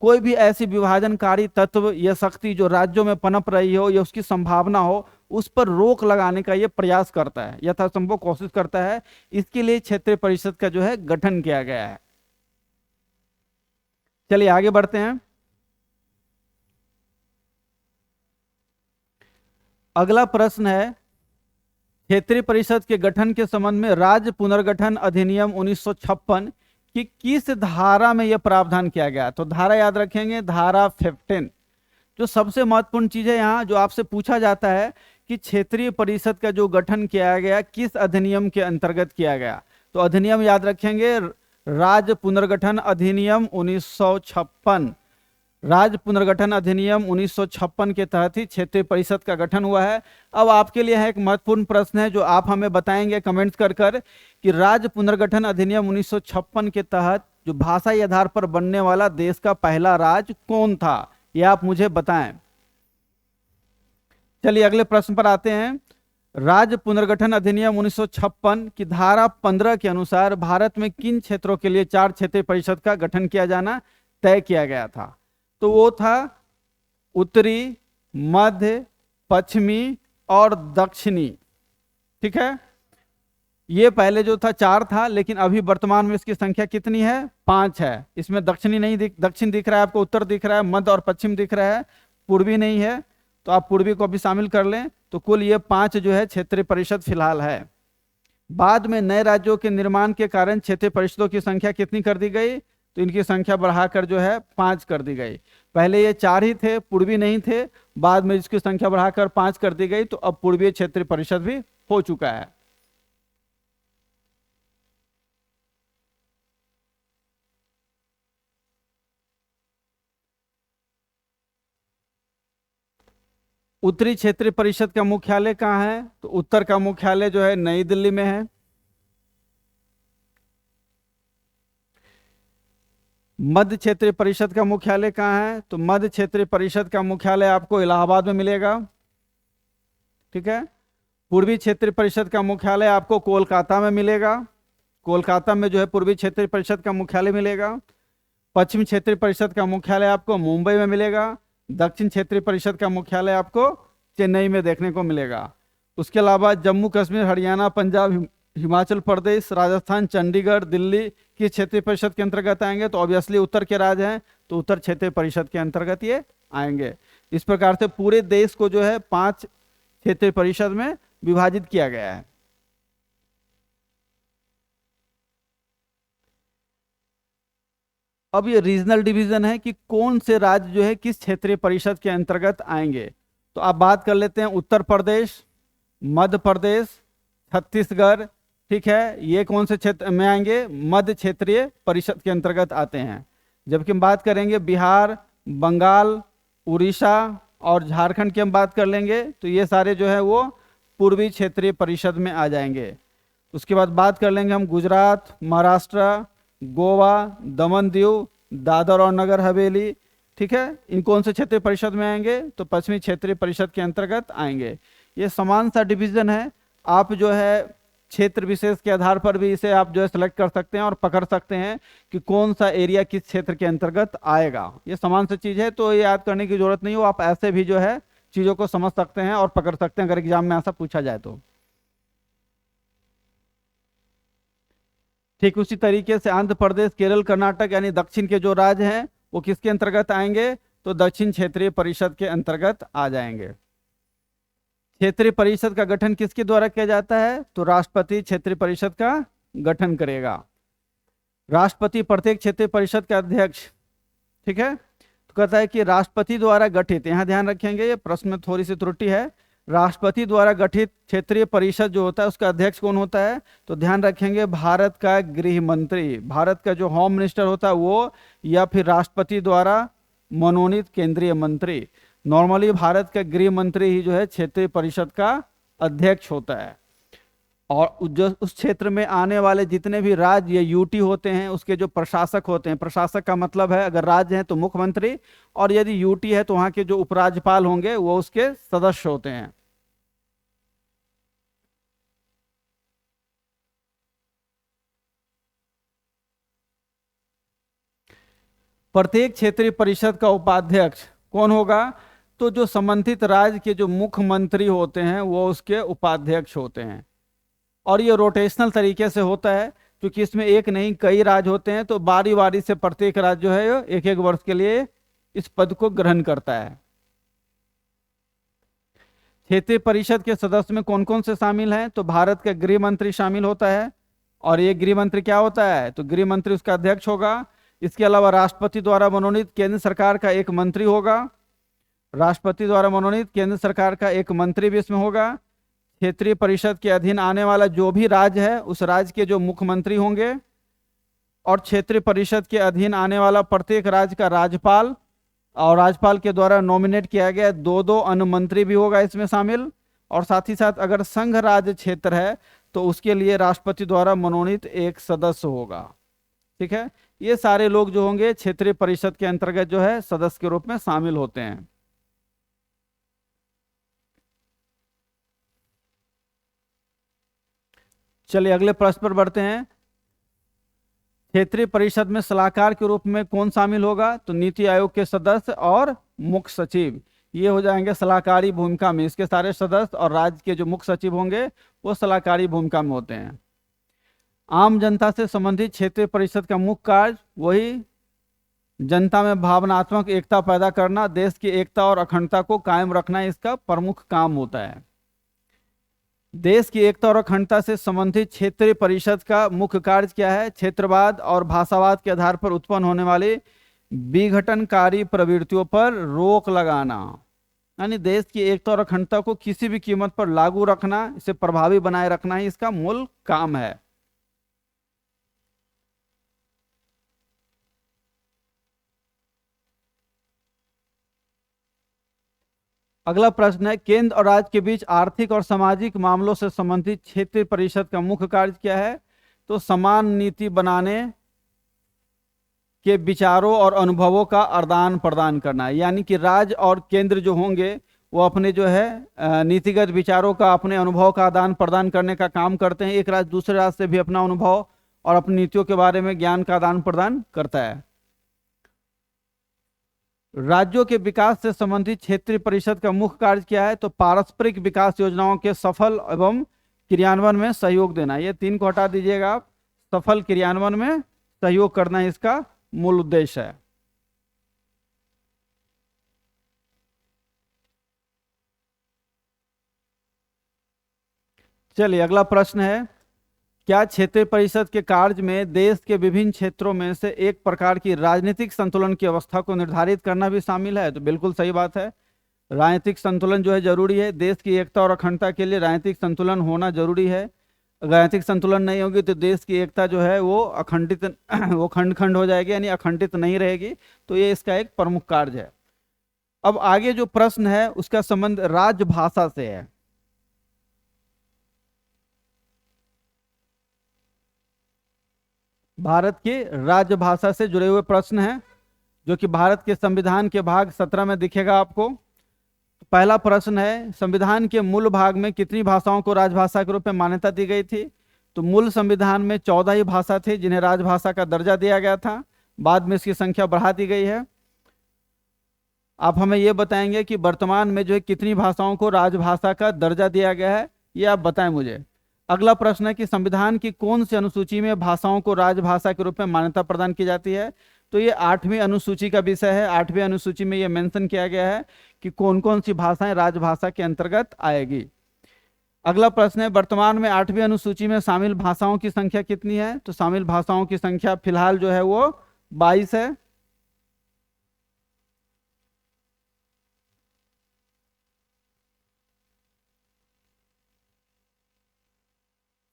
कोई भी ऐसी विभाजनकारी तत्व या शक्ति जो राज्यों में पनप रही हो या उसकी संभावना हो, उस पर रोक लगाने का ये प्रयास करता है, यथासंभव कोशिश करता है। इसके लिए क्षेत्रीय परिषद का जो है गठन किया गया है। चलिए आगे बढ़ते हैं। अगला प्रश्न है क्षेत्रीय परिषद के गठन के संबंध में राज्य पुनर्गठन अधिनियम 1956 कि किस धारा में यह प्रावधान किया गया। तो धारा याद रखेंगे, धारा 15। जो सबसे महत्वपूर्ण चीज है यहाँ जो आपसे पूछा जाता है कि क्षेत्रीय परिषद का जो गठन किया गया किस अधिनियम के अंतर्गत किया गया, तो अधिनियम याद रखेंगे राज्य पुनर्गठन अधिनियम 1956। राज्य पुनर्गठन अधिनियम 1956 के तहत ही क्षेत्रीय परिषद का गठन हुआ है। अब आपके लिए है एक महत्वपूर्ण प्रश्न है जो आप हमें बताएंगे कमेंट्स कर कर कि राज्य पुनर्गठन अधिनियम 1956 के तहत जो भाषाई आधार पर बनने वाला देश का पहला राज्य कौन था, यह आप मुझे बताएं। चलिए अगले प्रश्न पर आते हैं। राज्य पुनर्गठन अधिनियम 1956 की धारा 15 के अनुसार भारत में किन क्षेत्रों के लिए 4 क्षेत्रीय परिषद का गठन किया जाना तय किया गया था, तो वो था उत्तरी, मध्य, पश्चिमी और दक्षिणी। ठीक है, ये पहले जो था 4 था, लेकिन अभी वर्तमान में इसकी संख्या कितनी है, 5 है। इसमें दक्षिणी नहीं दक्षिण दिख रहा है आपको, उत्तर दिख रहा है, मध्य और पश्चिम दिख रहा है, पूर्वी नहीं है, तो आप पूर्वी को भी शामिल कर लें। तो कुल ये 5 जो है क्षेत्रीय परिषद फिलहाल है। बाद में नए राज्यों के निर्माण के कारण क्षेत्रीय परिषदों की संख्या कितनी कर दी गई, तो इनकी संख्या बढ़ाकर जो है 5 कर दी गई। पहले ये 4 ही थे, पूर्वी नहीं थे, बाद में इसकी संख्या बढ़ाकर 5 कर दी गई, तो अब पूर्वीय क्षेत्रीय परिषद भी हो चुका है। उत्तरी क्षेत्रीय परिषद का मुख्यालय कहाँ है, तो उत्तर का मुख्यालय जो है नई दिल्ली में है। मध्य क्षेत्रीय परिषद का मुख्यालय कहाँ है, तो मध्य क्षेत्रीय परिषद का मुख्यालय आपको इलाहाबाद में मिलेगा। ठीक है, पूर्वी क्षेत्रीय परिषद का मुख्यालय आपको कोलकाता में मिलेगा, कोलकाता में जो है पूर्वी क्षेत्रीय परिषद का मुख्यालय मिलेगा। पश्चिम क्षेत्रीय परिषद का मुख्यालय आपको मुंबई में मिलेगा। दक्षिण क्षेत्रीय परिषद का मुख्यालय आपको चेन्नई में देखने को मिलेगा। उसके अलावा जम्मू कश्मीर, हरियाणा, पंजाब, हिमाचल प्रदेश, राजस्थान, चंडीगढ़, दिल्ली की क्षेत्रीय परिषद के अंतर्गत आएंगे। तो ऑब्वियसली उत्तर के राज्य हैं तो उत्तर क्षेत्रीय परिषद के अंतर्गत ये आएंगे। इस प्रकार से पूरे देश को जो है 5 क्षेत्रीय परिषद में विभाजित किया गया है। अब ये रीजनल डिवीजन है कि कौन से राज्य जो है किस क्षेत्रीय परिषद के अंतर्गत आएंगे। तो आप बात कर लेते हैं उत्तर प्रदेश, मध्य प्रदेश, छत्तीसगढ़। ठीक है, ये कौन से क्षेत्र में आएंगे, मध्य क्षेत्रीय परिषद के अंतर्गत आते हैं। जबकि हम बात करेंगे बिहार, बंगाल, उड़ीसा और झारखंड की हम बात कर लेंगे तो ये सारे जो है वो पूर्वी क्षेत्रीय परिषद में आ जाएंगे। उसके बाद बात कर लेंगे हम गुजरात, महाराष्ट्र, गोवा, दमन दीव, दादर और नगर हवेली। ठीक है, इन कौन से क्षेत्रीय परिषद में आएंगे, तो पश्चिमी क्षेत्रीय परिषद के अंतर्गत आएंगे। ये समान सा डिवीजन है, आप जो है क्षेत्र विशेष के आधार पर भी इसे आप जो है सेलेक्ट कर सकते हैं और पकड़ सकते हैं कि कौन सा एरिया किस क्षेत्र के अंतर्गत आएगा। ये समान सी चीज है, तो ये याद करने की जरूरत नहीं हो, आप ऐसे भी जो है चीजों को समझ सकते हैं और पकड़ सकते हैं अगर एग्जाम में ऐसा पूछा जाए तो। ठीक उसी तरीके से आंध्र प्रदेश, केरल, कर्नाटक यानी दक्षिण के जो राज्य हैं वो किसके अंतर्गत आएंगे, तो दक्षिण क्षेत्रीय परिषद के अंतर्गत आ जाएंगे। क्षेत्रीय परिषद का गठन किसके द्वारा किया जाता है? तो राष्ट्रपति क्षेत्रीय परिषद का गठन करेगा। राष्ट्रपति प्रत्येक क्षेत्रीय परिषद का अध्यक्ष, ठीक है। तो कहता है कि राष्ट्रपति द्वारा गठित, यहां ध्यान रखेंगे ये प्रश्न में थोड़ी सी त्रुटि है, राष्ट्रपति द्वारा गठित क्षेत्रीय परिषद जो होता है उसका अध्यक्ष कौन होता है? तो ध्यान रखेंगे भारत का गृह मंत्री, भारत का जो होम मिनिस्टर होता है वो, या फिर राष्ट्रपति द्वारा मनोनीत केंद्रीय मंत्री। नॉर्मली भारत का गृह मंत्री ही जो है क्षेत्रीय परिषद का अध्यक्ष होता है। और जो उस क्षेत्र में आने वाले जितने भी राज्य या यूटी होते हैं उसके जो प्रशासक होते हैं, प्रशासक का मतलब है अगर राज्य है तो मुख्यमंत्री, और यदि यूटी है तो वहां के जो उपराज्यपाल होंगे वो उसके सदस्य होते हैं। प्रत्येक क्षेत्रीय परिषद का उपाध्यक्ष कौन होगा? तो जो संबंधित राज्य के जो मुख्यमंत्री होते हैं वो उसके उपाध्यक्ष होते हैं। और ये रोटेशनल तरीके से होता है क्योंकि इसमें एक नहीं कई राज्य होते हैं, तो बारी बारी से प्रत्येक राज्य जो है एक एक वर्ष के लिए इस पद को ग्रहण करता है। क्षेत्रीय परिषद के सदस्य में कौन कौन से शामिल हैं? तो भारत का गृह मंत्री शामिल होता है, और ये गृह मंत्री क्या होता है? तो गृह मंत्री उसका अध्यक्ष होगा। इसके अलावा राष्ट्रपति द्वारा मनोनीत केंद्र सरकार का एक मंत्री होगा, राष्ट्रपति द्वारा मनोनीत केंद्र सरकार का एक मंत्री भी इसमें होगा। क्षेत्रीय परिषद के अधीन आने वाला जो भी राज्य है उस राज्य के जो मुख्यमंत्री होंगे, और क्षेत्रीय परिषद के अधीन आने वाला प्रत्येक राज्य का राज्यपाल, और राज्यपाल के द्वारा नॉमिनेट किया गया दो दो अनुमंत्री भी होगा इसमें शामिल। और साथ ही साथ अगर संघ राज्य क्षेत्र है तो उसके लिए राष्ट्रपति द्वारा मनोनीत एक सदस्य होगा, ठीक है। ये सारे लोग जो होंगे क्षेत्रीय परिषद के अंतर्गत जो है सदस्य के रूप में शामिल होते हैं। चलिए अगले प्रश्न पर बढ़ते हैं। क्षेत्रीय परिषद में सलाहकार के रूप में कौन शामिल होगा? तो नीति आयोग के सदस्य और मुख्य सचिव, ये हो जाएंगे सलाहकारी भूमिका में। इसके सारे सदस्य और राज्य के जो मुख्य सचिव होंगे वो सलाहकारी भूमिका में होते हैं। आम जनता से संबंधित क्षेत्रीय परिषद का मुख्य कार्य वही जनता में भावनात्मक एकता पैदा करना, देश की एकता और अखंडता को कायम रखना इसका प्रमुख काम होता है। देश की एकता और अखंडता से संबंधित क्षेत्रीय परिषद का मुख्य कार्य क्या है? क्षेत्रवाद और भाषावाद के आधार पर उत्पन्न होने वाली विघटनकारी प्रवृत्तियों पर रोक लगाना, यानी देश की एकता और अखंडता को किसी भी कीमत पर लागू रखना, इसे प्रभावी बनाए रखना ही इसका मूल काम है। अगला प्रश्न है, केंद्र और राज्य के बीच आर्थिक और सामाजिक मामलों से संबंधित क्षेत्रीय परिषद का मुख्य कार्य क्या है? तो समान नीति बनाने के विचारों और अनुभवों का आदान प्रदान करना है। यानी कि राज्य और केंद्र जो होंगे वो अपने जो है नीतिगत विचारों का, अपने अनुभव का आदान प्रदान करने का काम करते हैं। एक राज्य दूसरे राज्य से भी अपना अनुभव और अपनी नीतियों के बारे में ज्ञान का आदान प्रदान करता है। राज्यों के विकास से संबंधित क्षेत्रीय परिषद का मुख्य कार्य क्या है? तो पारस्परिक विकास योजनाओं के सफल एवं क्रियान्वयन में सहयोग देना। ये तीन को हटा दीजिएगा आप, सफल क्रियान्वयन में सहयोग करना इसका मूल उद्देश्य है। चलिए अगला प्रश्न है, क्या क्षेत्रीय परिषद के कार्य में देश के विभिन्न क्षेत्रों में से एक प्रकार की राजनीतिक संतुलन की अवस्था को निर्धारित करना भी शामिल है? तो बिल्कुल सही बात है, राजनीतिक संतुलन जो है जरूरी है। देश की एकता और अखंडता के लिए राजनीतिक संतुलन होना जरूरी है। अगर राजनीतिक संतुलन नहीं होगी तो देश की एकता जो है वो अखंडित वो खंड खंड हो जाएगी, यानी अखंडित नहीं रहेगी। तो ये इसका एक प्रमुख कार्य है। अब आगे जो प्रश्न है उसका संबंध राजभाषा से है। भारत की राजभाषा से जुड़े हुए प्रश्न हैं जो कि भारत के संविधान के भाग 17 में दिखेगा आपको। पहला प्रश्न है, संविधान के मूल भाग में कितनी भाषाओं को राजभाषा के रूप में मान्यता दी गई थी? तो मूल संविधान में 14 ही भाषा थी जिन्हें राजभाषा का दर्जा दिया गया था। बाद में इसकी संख्या बढ़ा दी गई है। आप हमें यह बताएंगे कि वर्तमान में जो है कितनी भाषाओं को राजभाषा का दर्जा दिया गया है, ये आप बताएं मुझे। अगला प्रश्न है कि संविधान की कौन सी अनुसूची में भाषाओं को राजभाषा के रूप में मान्यता प्रदान की जाती है? तो ये 8वीं अनुसूची का विषय है। 8वीं अनुसूची में ये मेंशन किया गया है कि कौन कौन सी भाषाएं राजभाषा के अंतर्गत आएगी। अगला प्रश्न है, वर्तमान में 8वीं अनुसूची में शामिल भाषाओं की संख्या कितनी है? तो शामिल भाषाओं की संख्या फिलहाल जो है वो 22 है।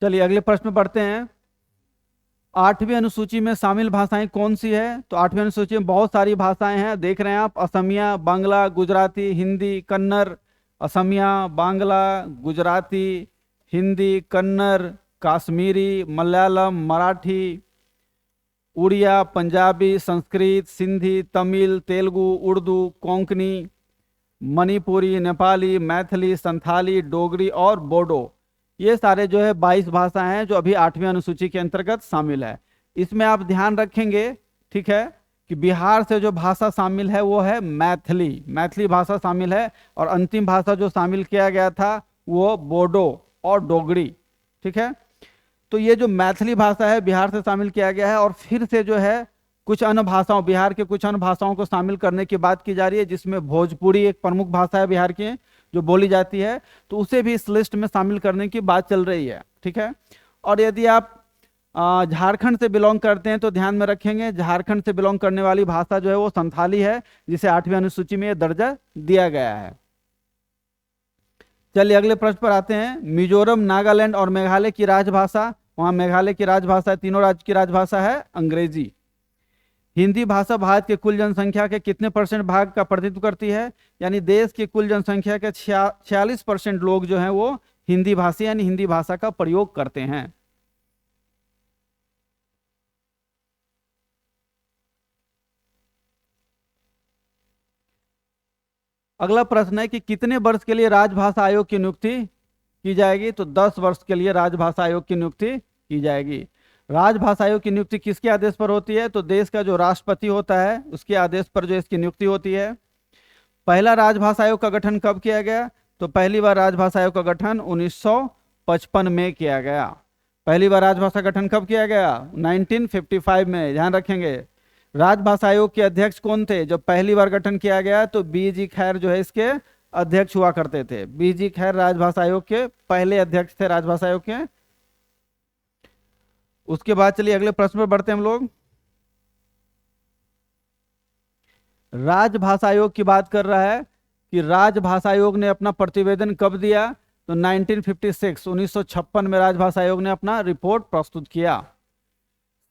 चलिए अगले प्रश्न में पढ़ते हैं। 8वीं अनुसूची में शामिल भाषाएं कौन सी है? तो 8वीं अनुसूची में बहुत सारी भाषाएं हैं, देख रहे हैं आप, असमिया, बांग्ला, गुजराती, हिंदी, कन्नड़। असमिया, बांग्ला, गुजराती, हिंदी, कन्नड़, काश्मीरी, मलयालम, मराठी, उड़िया, पंजाबी, संस्कृत, सिंधी, तमिल, तेलुगु, उर्दू, कोंकणी, मणिपुरी, नेपाली, मैथिली, संथाली, डोगरी और बोडो। ये सारे जो है 22 भाषाएं हैं जो अभी 8वीं अनुसूची के अंतर्गत शामिल है। इसमें आप ध्यान रखेंगे, ठीक है, कि बिहार से जो भाषा शामिल है वो है मैथिली। मैथिली भाषा शामिल है और अंतिम भाषा जो शामिल किया गया था वो बोडो और डोगरी, ठीक है। तो ये जो मैथिली भाषा है बिहार से शामिल किया गया है और फिर से जो है कुछ अन्य भाषाओं, बिहार के कुछ अन्य भाषाओं को शामिल करने की बात की जा रही है, जिसमें भोजपुरी एक प्रमुख भाषा है बिहार की जो बोली जाती है, तो उसे भी इस लिस्ट में शामिल करने की बात चल रही है, ठीक है। और यदि आप झारखंड से बिलोंग करते हैं तो ध्यान में रखेंगे, झारखंड से बिलोंग करने वाली भाषा जो है वो संथाली है, जिसे 8वीं अनुसूची में दर्जा दिया गया है। चलिए अगले प्रश्न पर आते हैं। मिजोरम, नागालैंड और मेघालय की राजभाषा, वहां मेघालय की राजभाषा, तीनों राज्य की राजभाषा है अंग्रेजी। हिंदी भाषा भारत के कुल जनसंख्या के कितने % भाग का प्रतिनिधित्व करती है? यानी देश की कुल जनसंख्या के 46% लोग जो हैं वो हिंदी भाषी यानी हिंदी भाषा का प्रयोग करते हैं। अगला प्रश्न है कि कितने वर्ष के लिए राजभाषा आयोग की नियुक्ति की जाएगी? तो 10 वर्ष के लिए राजभाषा आयोग की नियुक्ति की जाएगी। राजभाषा आयोग की नियुक्ति किसके आदेश पर होती है? तो देश का जो राष्ट्रपति होता है उसके आदेश पर जो इसकी नियुक्ति होती है। पहला राजभाषा आयोग का गठन कब किया गया? तो पहली बार राजभाषा आयोग का गठन 1955 में किया गया। पहली बार राजभाषा गठन कब किया गया? 1955 में, ध्यान रखेंगे। राजभाषा आयोग के अध्यक्ष कौन थे जब पहली बार गठन किया गया? तो बी.जी. खैर जो है इसके अध्यक्ष हुआ करते थे। बी.जी. खैर राजभाषा आयोग के पहले अध्यक्ष थे राजभाषा आयोग के। उसके बाद चलिए अगले प्रश्न पर बढ़ते हैं हम लोग। राजभाषा आयोग की बात कर रहा है कि राजभाषा आयोग ने अपना प्रतिवेदन कब दिया? तो 1956 में राजभाषा आयोग ने अपना रिपोर्ट प्रस्तुत किया।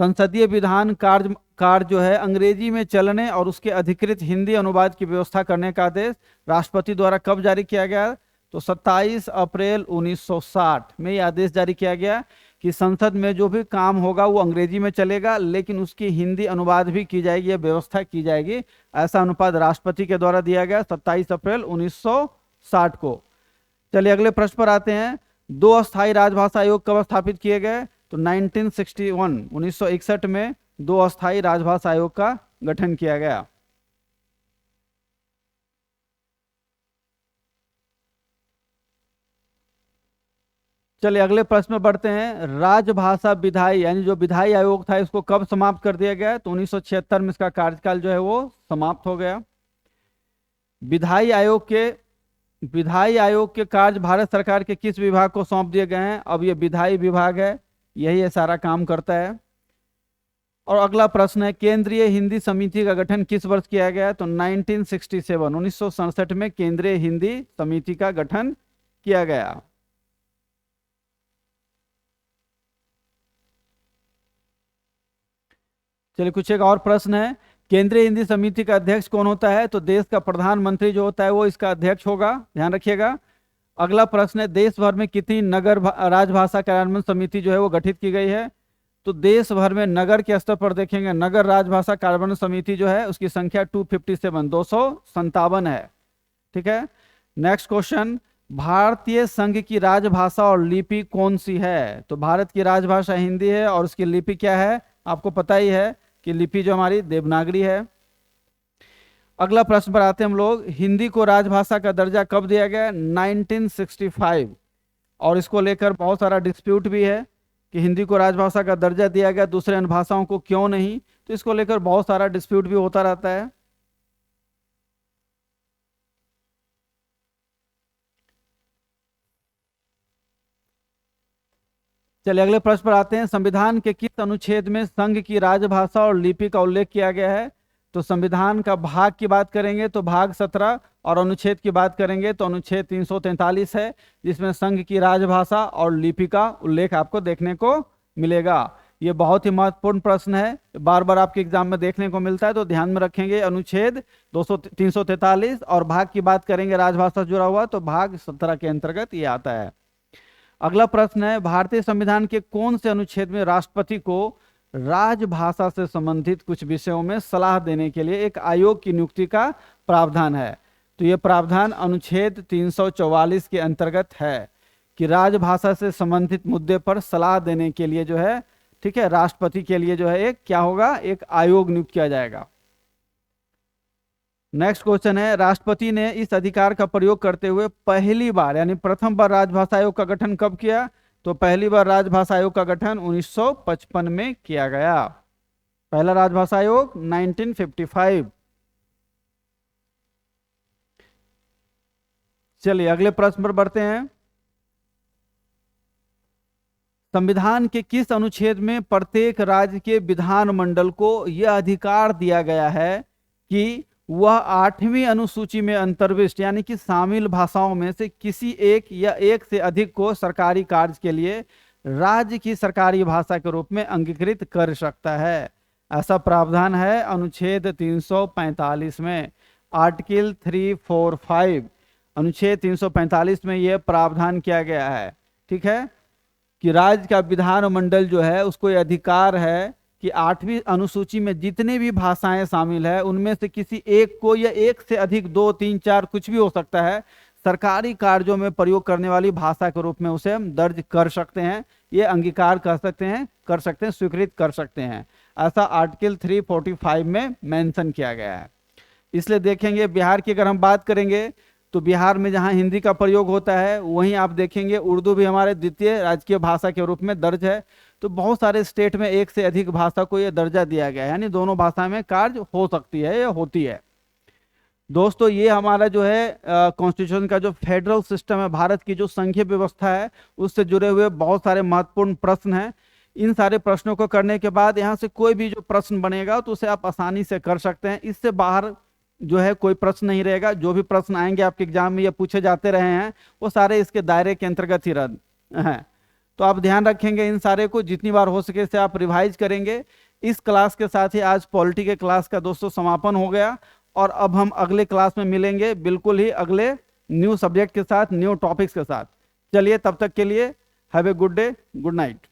संसदीय विधान कार्य जो है अंग्रेजी में चलने और उसके अधिकृत हिंदी अनुवाद की व्यवस्था करने का आदेश राष्ट्रपति द्वारा कब जारी किया गया? तो 27 अप्रैल 1960 में यह आदेश जारी किया गया कि संसद में जो भी काम होगा वो अंग्रेजी में चलेगा, लेकिन उसकी हिंदी अनुवाद भी की जाएगी, व्यवस्था की जाएगी। ऐसा अनुवाद राष्ट्रपति के द्वारा दिया गया 27 अप्रैल 1960 को। चलिए अगले प्रश्न पर आते हैं। 2 अस्थायी राजभाषा आयोग कब स्थापित किए गए? तो 1961 में 2 अस्थायी राजभाषा आयोग का गठन किया गया। चलिए अगले प्रश्न में बढ़ते हैं। राजभाषा विधायी यानी जो विधायी आयोग था इसको कब समाप्त कर दिया गया? तो 1976 में इसका कार्यकाल जो है वो समाप्त हो गया। विधायी आयोग के कार्य भारत सरकार के किस विभाग को सौंप दिए गए हैं? अब ये विधायी विभाग है, यही ये सारा काम करता है। और अगला प्रश्न है, केंद्रीय हिंदी समिति का गठन किस वर्ष किया गया? तो 1967 में केंद्रीय हिंदी समिति का गठन किया गया। चलिए कुछ एक और प्रश्न है। केंद्रीय हिंदी समिति का अध्यक्ष कौन होता है? तो देश का प्रधानमंत्री जो होता है वो इसका अध्यक्ष होगा, ध्यान रखिएगा। अगला प्रश्न है, देश भर में कितनी नगर राजभाषा कार्यान्वयन समिति जो है वो गठित की गई है? तो देश भर में नगर के स्तर पर देखेंगे, नगर राजभाषा कार्यान्वयन समिति जो है उसकी संख्या 257 है, ठीक है। नेक्स्ट क्वेश्चन, भारतीय संघ की राजभाषा और लिपि कौन सी है? तो भारत की राजभाषा हिंदी है और उसकी लिपि क्या है? आपको पता ही है कि लिपि जो हमारी देवनागरी है। अगला प्रश्न पर आते हैं हम लोग। हिंदी को राजभाषा का दर्जा कब दिया गया? 1965। और इसको लेकर बहुत सारा डिस्प्यूट भी है कि हिंदी को राजभाषा का दर्जा दिया गया, दूसरे अन्य भाषाओं को क्यों नहीं। तो इसको लेकर बहुत सारा डिस्प्यूट भी होता रहता है। चलिए अगले प्रश्न पर आते हैं। संविधान के किस अनुच्छेद में संघ की राजभाषा और लिपि का उल्लेख किया गया है? तो संविधान का भाग की बात करेंगे तो भाग 17, और अनुच्छेद की बात करेंगे तो अनुच्छेद 343 है, जिसमें संघ की राजभाषा और लिपि का उल्लेख आपको देखने को मिलेगा। ये बहुत ही महत्वपूर्ण प्रश्न है, बार बार आपके एग्जाम में देखने को मिलता है, तो ध्यान में रखेंगे। अनुच्छेद 343 और भाग की बात करेंगे राजभाषा जुड़ा हुआ, तो भाग 17 के अंतर्गत ये आता है। अगला प्रश्न है, भारतीय संविधान के कौन से अनुच्छेद में राष्ट्रपति को राजभाषा से संबंधित कुछ विषयों में सलाह देने के लिए एक आयोग की नियुक्ति का प्रावधान है? तो यह प्रावधान अनुच्छेद 344 के अंतर्गत है कि राजभाषा से संबंधित मुद्दे पर सलाह देने के लिए जो है, ठीक है, राष्ट्रपति के लिए जो है एक क्या होगा, एक आयोग नियुक्त किया जाएगा। नेक्स्ट क्वेश्चन है, राष्ट्रपति ने इस अधिकार का प्रयोग करते हुए पहली बार यानी प्रथम बार राजभाषा आयोग का गठन कब किया? तो पहली बार राजभाषा आयोग का गठन 1955 में किया गया। पहला राजभाषा आयोग 1955। चलिए अगले प्रश्न पर बढ़ते हैं। संविधान के किस अनुच्छेद में प्रत्येक राज्य के विधानमंडल को यह अधिकार दिया गया है कि वह 8वीं अनुसूची में अंतर्विष्ट यानी कि शामिल भाषाओं में से किसी एक या एक से अधिक को सरकारी कार्य के लिए राज्य की सरकारी भाषा के रूप में अंगीकृत कर सकता है? ऐसा प्रावधान है अनुच्छेद 345 में, आर्टिकल 345। अनुच्छेद 345 में यह प्रावधान किया गया है, ठीक है, कि राज्य का विधानमंडल जो है उसको यह अधिकार है कि 8वीं अनुसूची में जितने भी भाषाएं शामिल है उनमें से किसी एक को या एक से अधिक, 2, 3, 4 कुछ भी हो सकता है, सरकारी कार्यों में प्रयोग करने वाली भाषा के रूप में उसे हम दर्ज कर सकते हैं, ये अंगीकार कर सकते हैं, स्वीकृत कर सकते हैं। ऐसा आर्टिकल 345 में मेंशन किया गया है। इसलिए देखेंगे बिहार की अगर हम बात करेंगे तो बिहार में जहां हिंदी का प्रयोग होता है वहीं आप देखेंगे उर्दू भी हमारे द्वितीय राजकीय भाषा के रूप में दर्ज है। तो बहुत सारे स्टेट में एक से अधिक भाषा को यह दर्जा दिया गया है, यानी दोनों भाषा में कार्य हो सकती है या होती है। दोस्तों ये हमारा जो है कॉन्स्टिट्यूशन का जो फेडरल सिस्टम है, भारत की जो संघीय व्यवस्था है, उससे जुड़े हुए बहुत सारे महत्वपूर्ण प्रश्न हैं। इन सारे प्रश्नों को करने के बाद यहाँ से कोई भी जो प्रश्न बनेगा तो उसे आप आसानी से कर सकते हैं। इससे बाहर जो है कोई प्रश्न नहीं रहेगा। जो भी प्रश्न आएंगे आपके एग्जाम में ये पूछे जाते रहे हैं वो सारे इसके दायरे के अंतर्गत ही हैं। तो आप ध्यान रखेंगे इन सारे को, जितनी बार हो सके से आप रिवाइज करेंगे। इस क्लास के साथ ही आज पॉलिटी के क्लास का दोस्तों समापन हो गया, और अब हम अगले क्लास में मिलेंगे बिल्कुल ही अगले न्यू सब्जेक्ट के साथ, न्यू टॉपिक्स के साथ। चलिए तब तक के लिए have a good day, good night.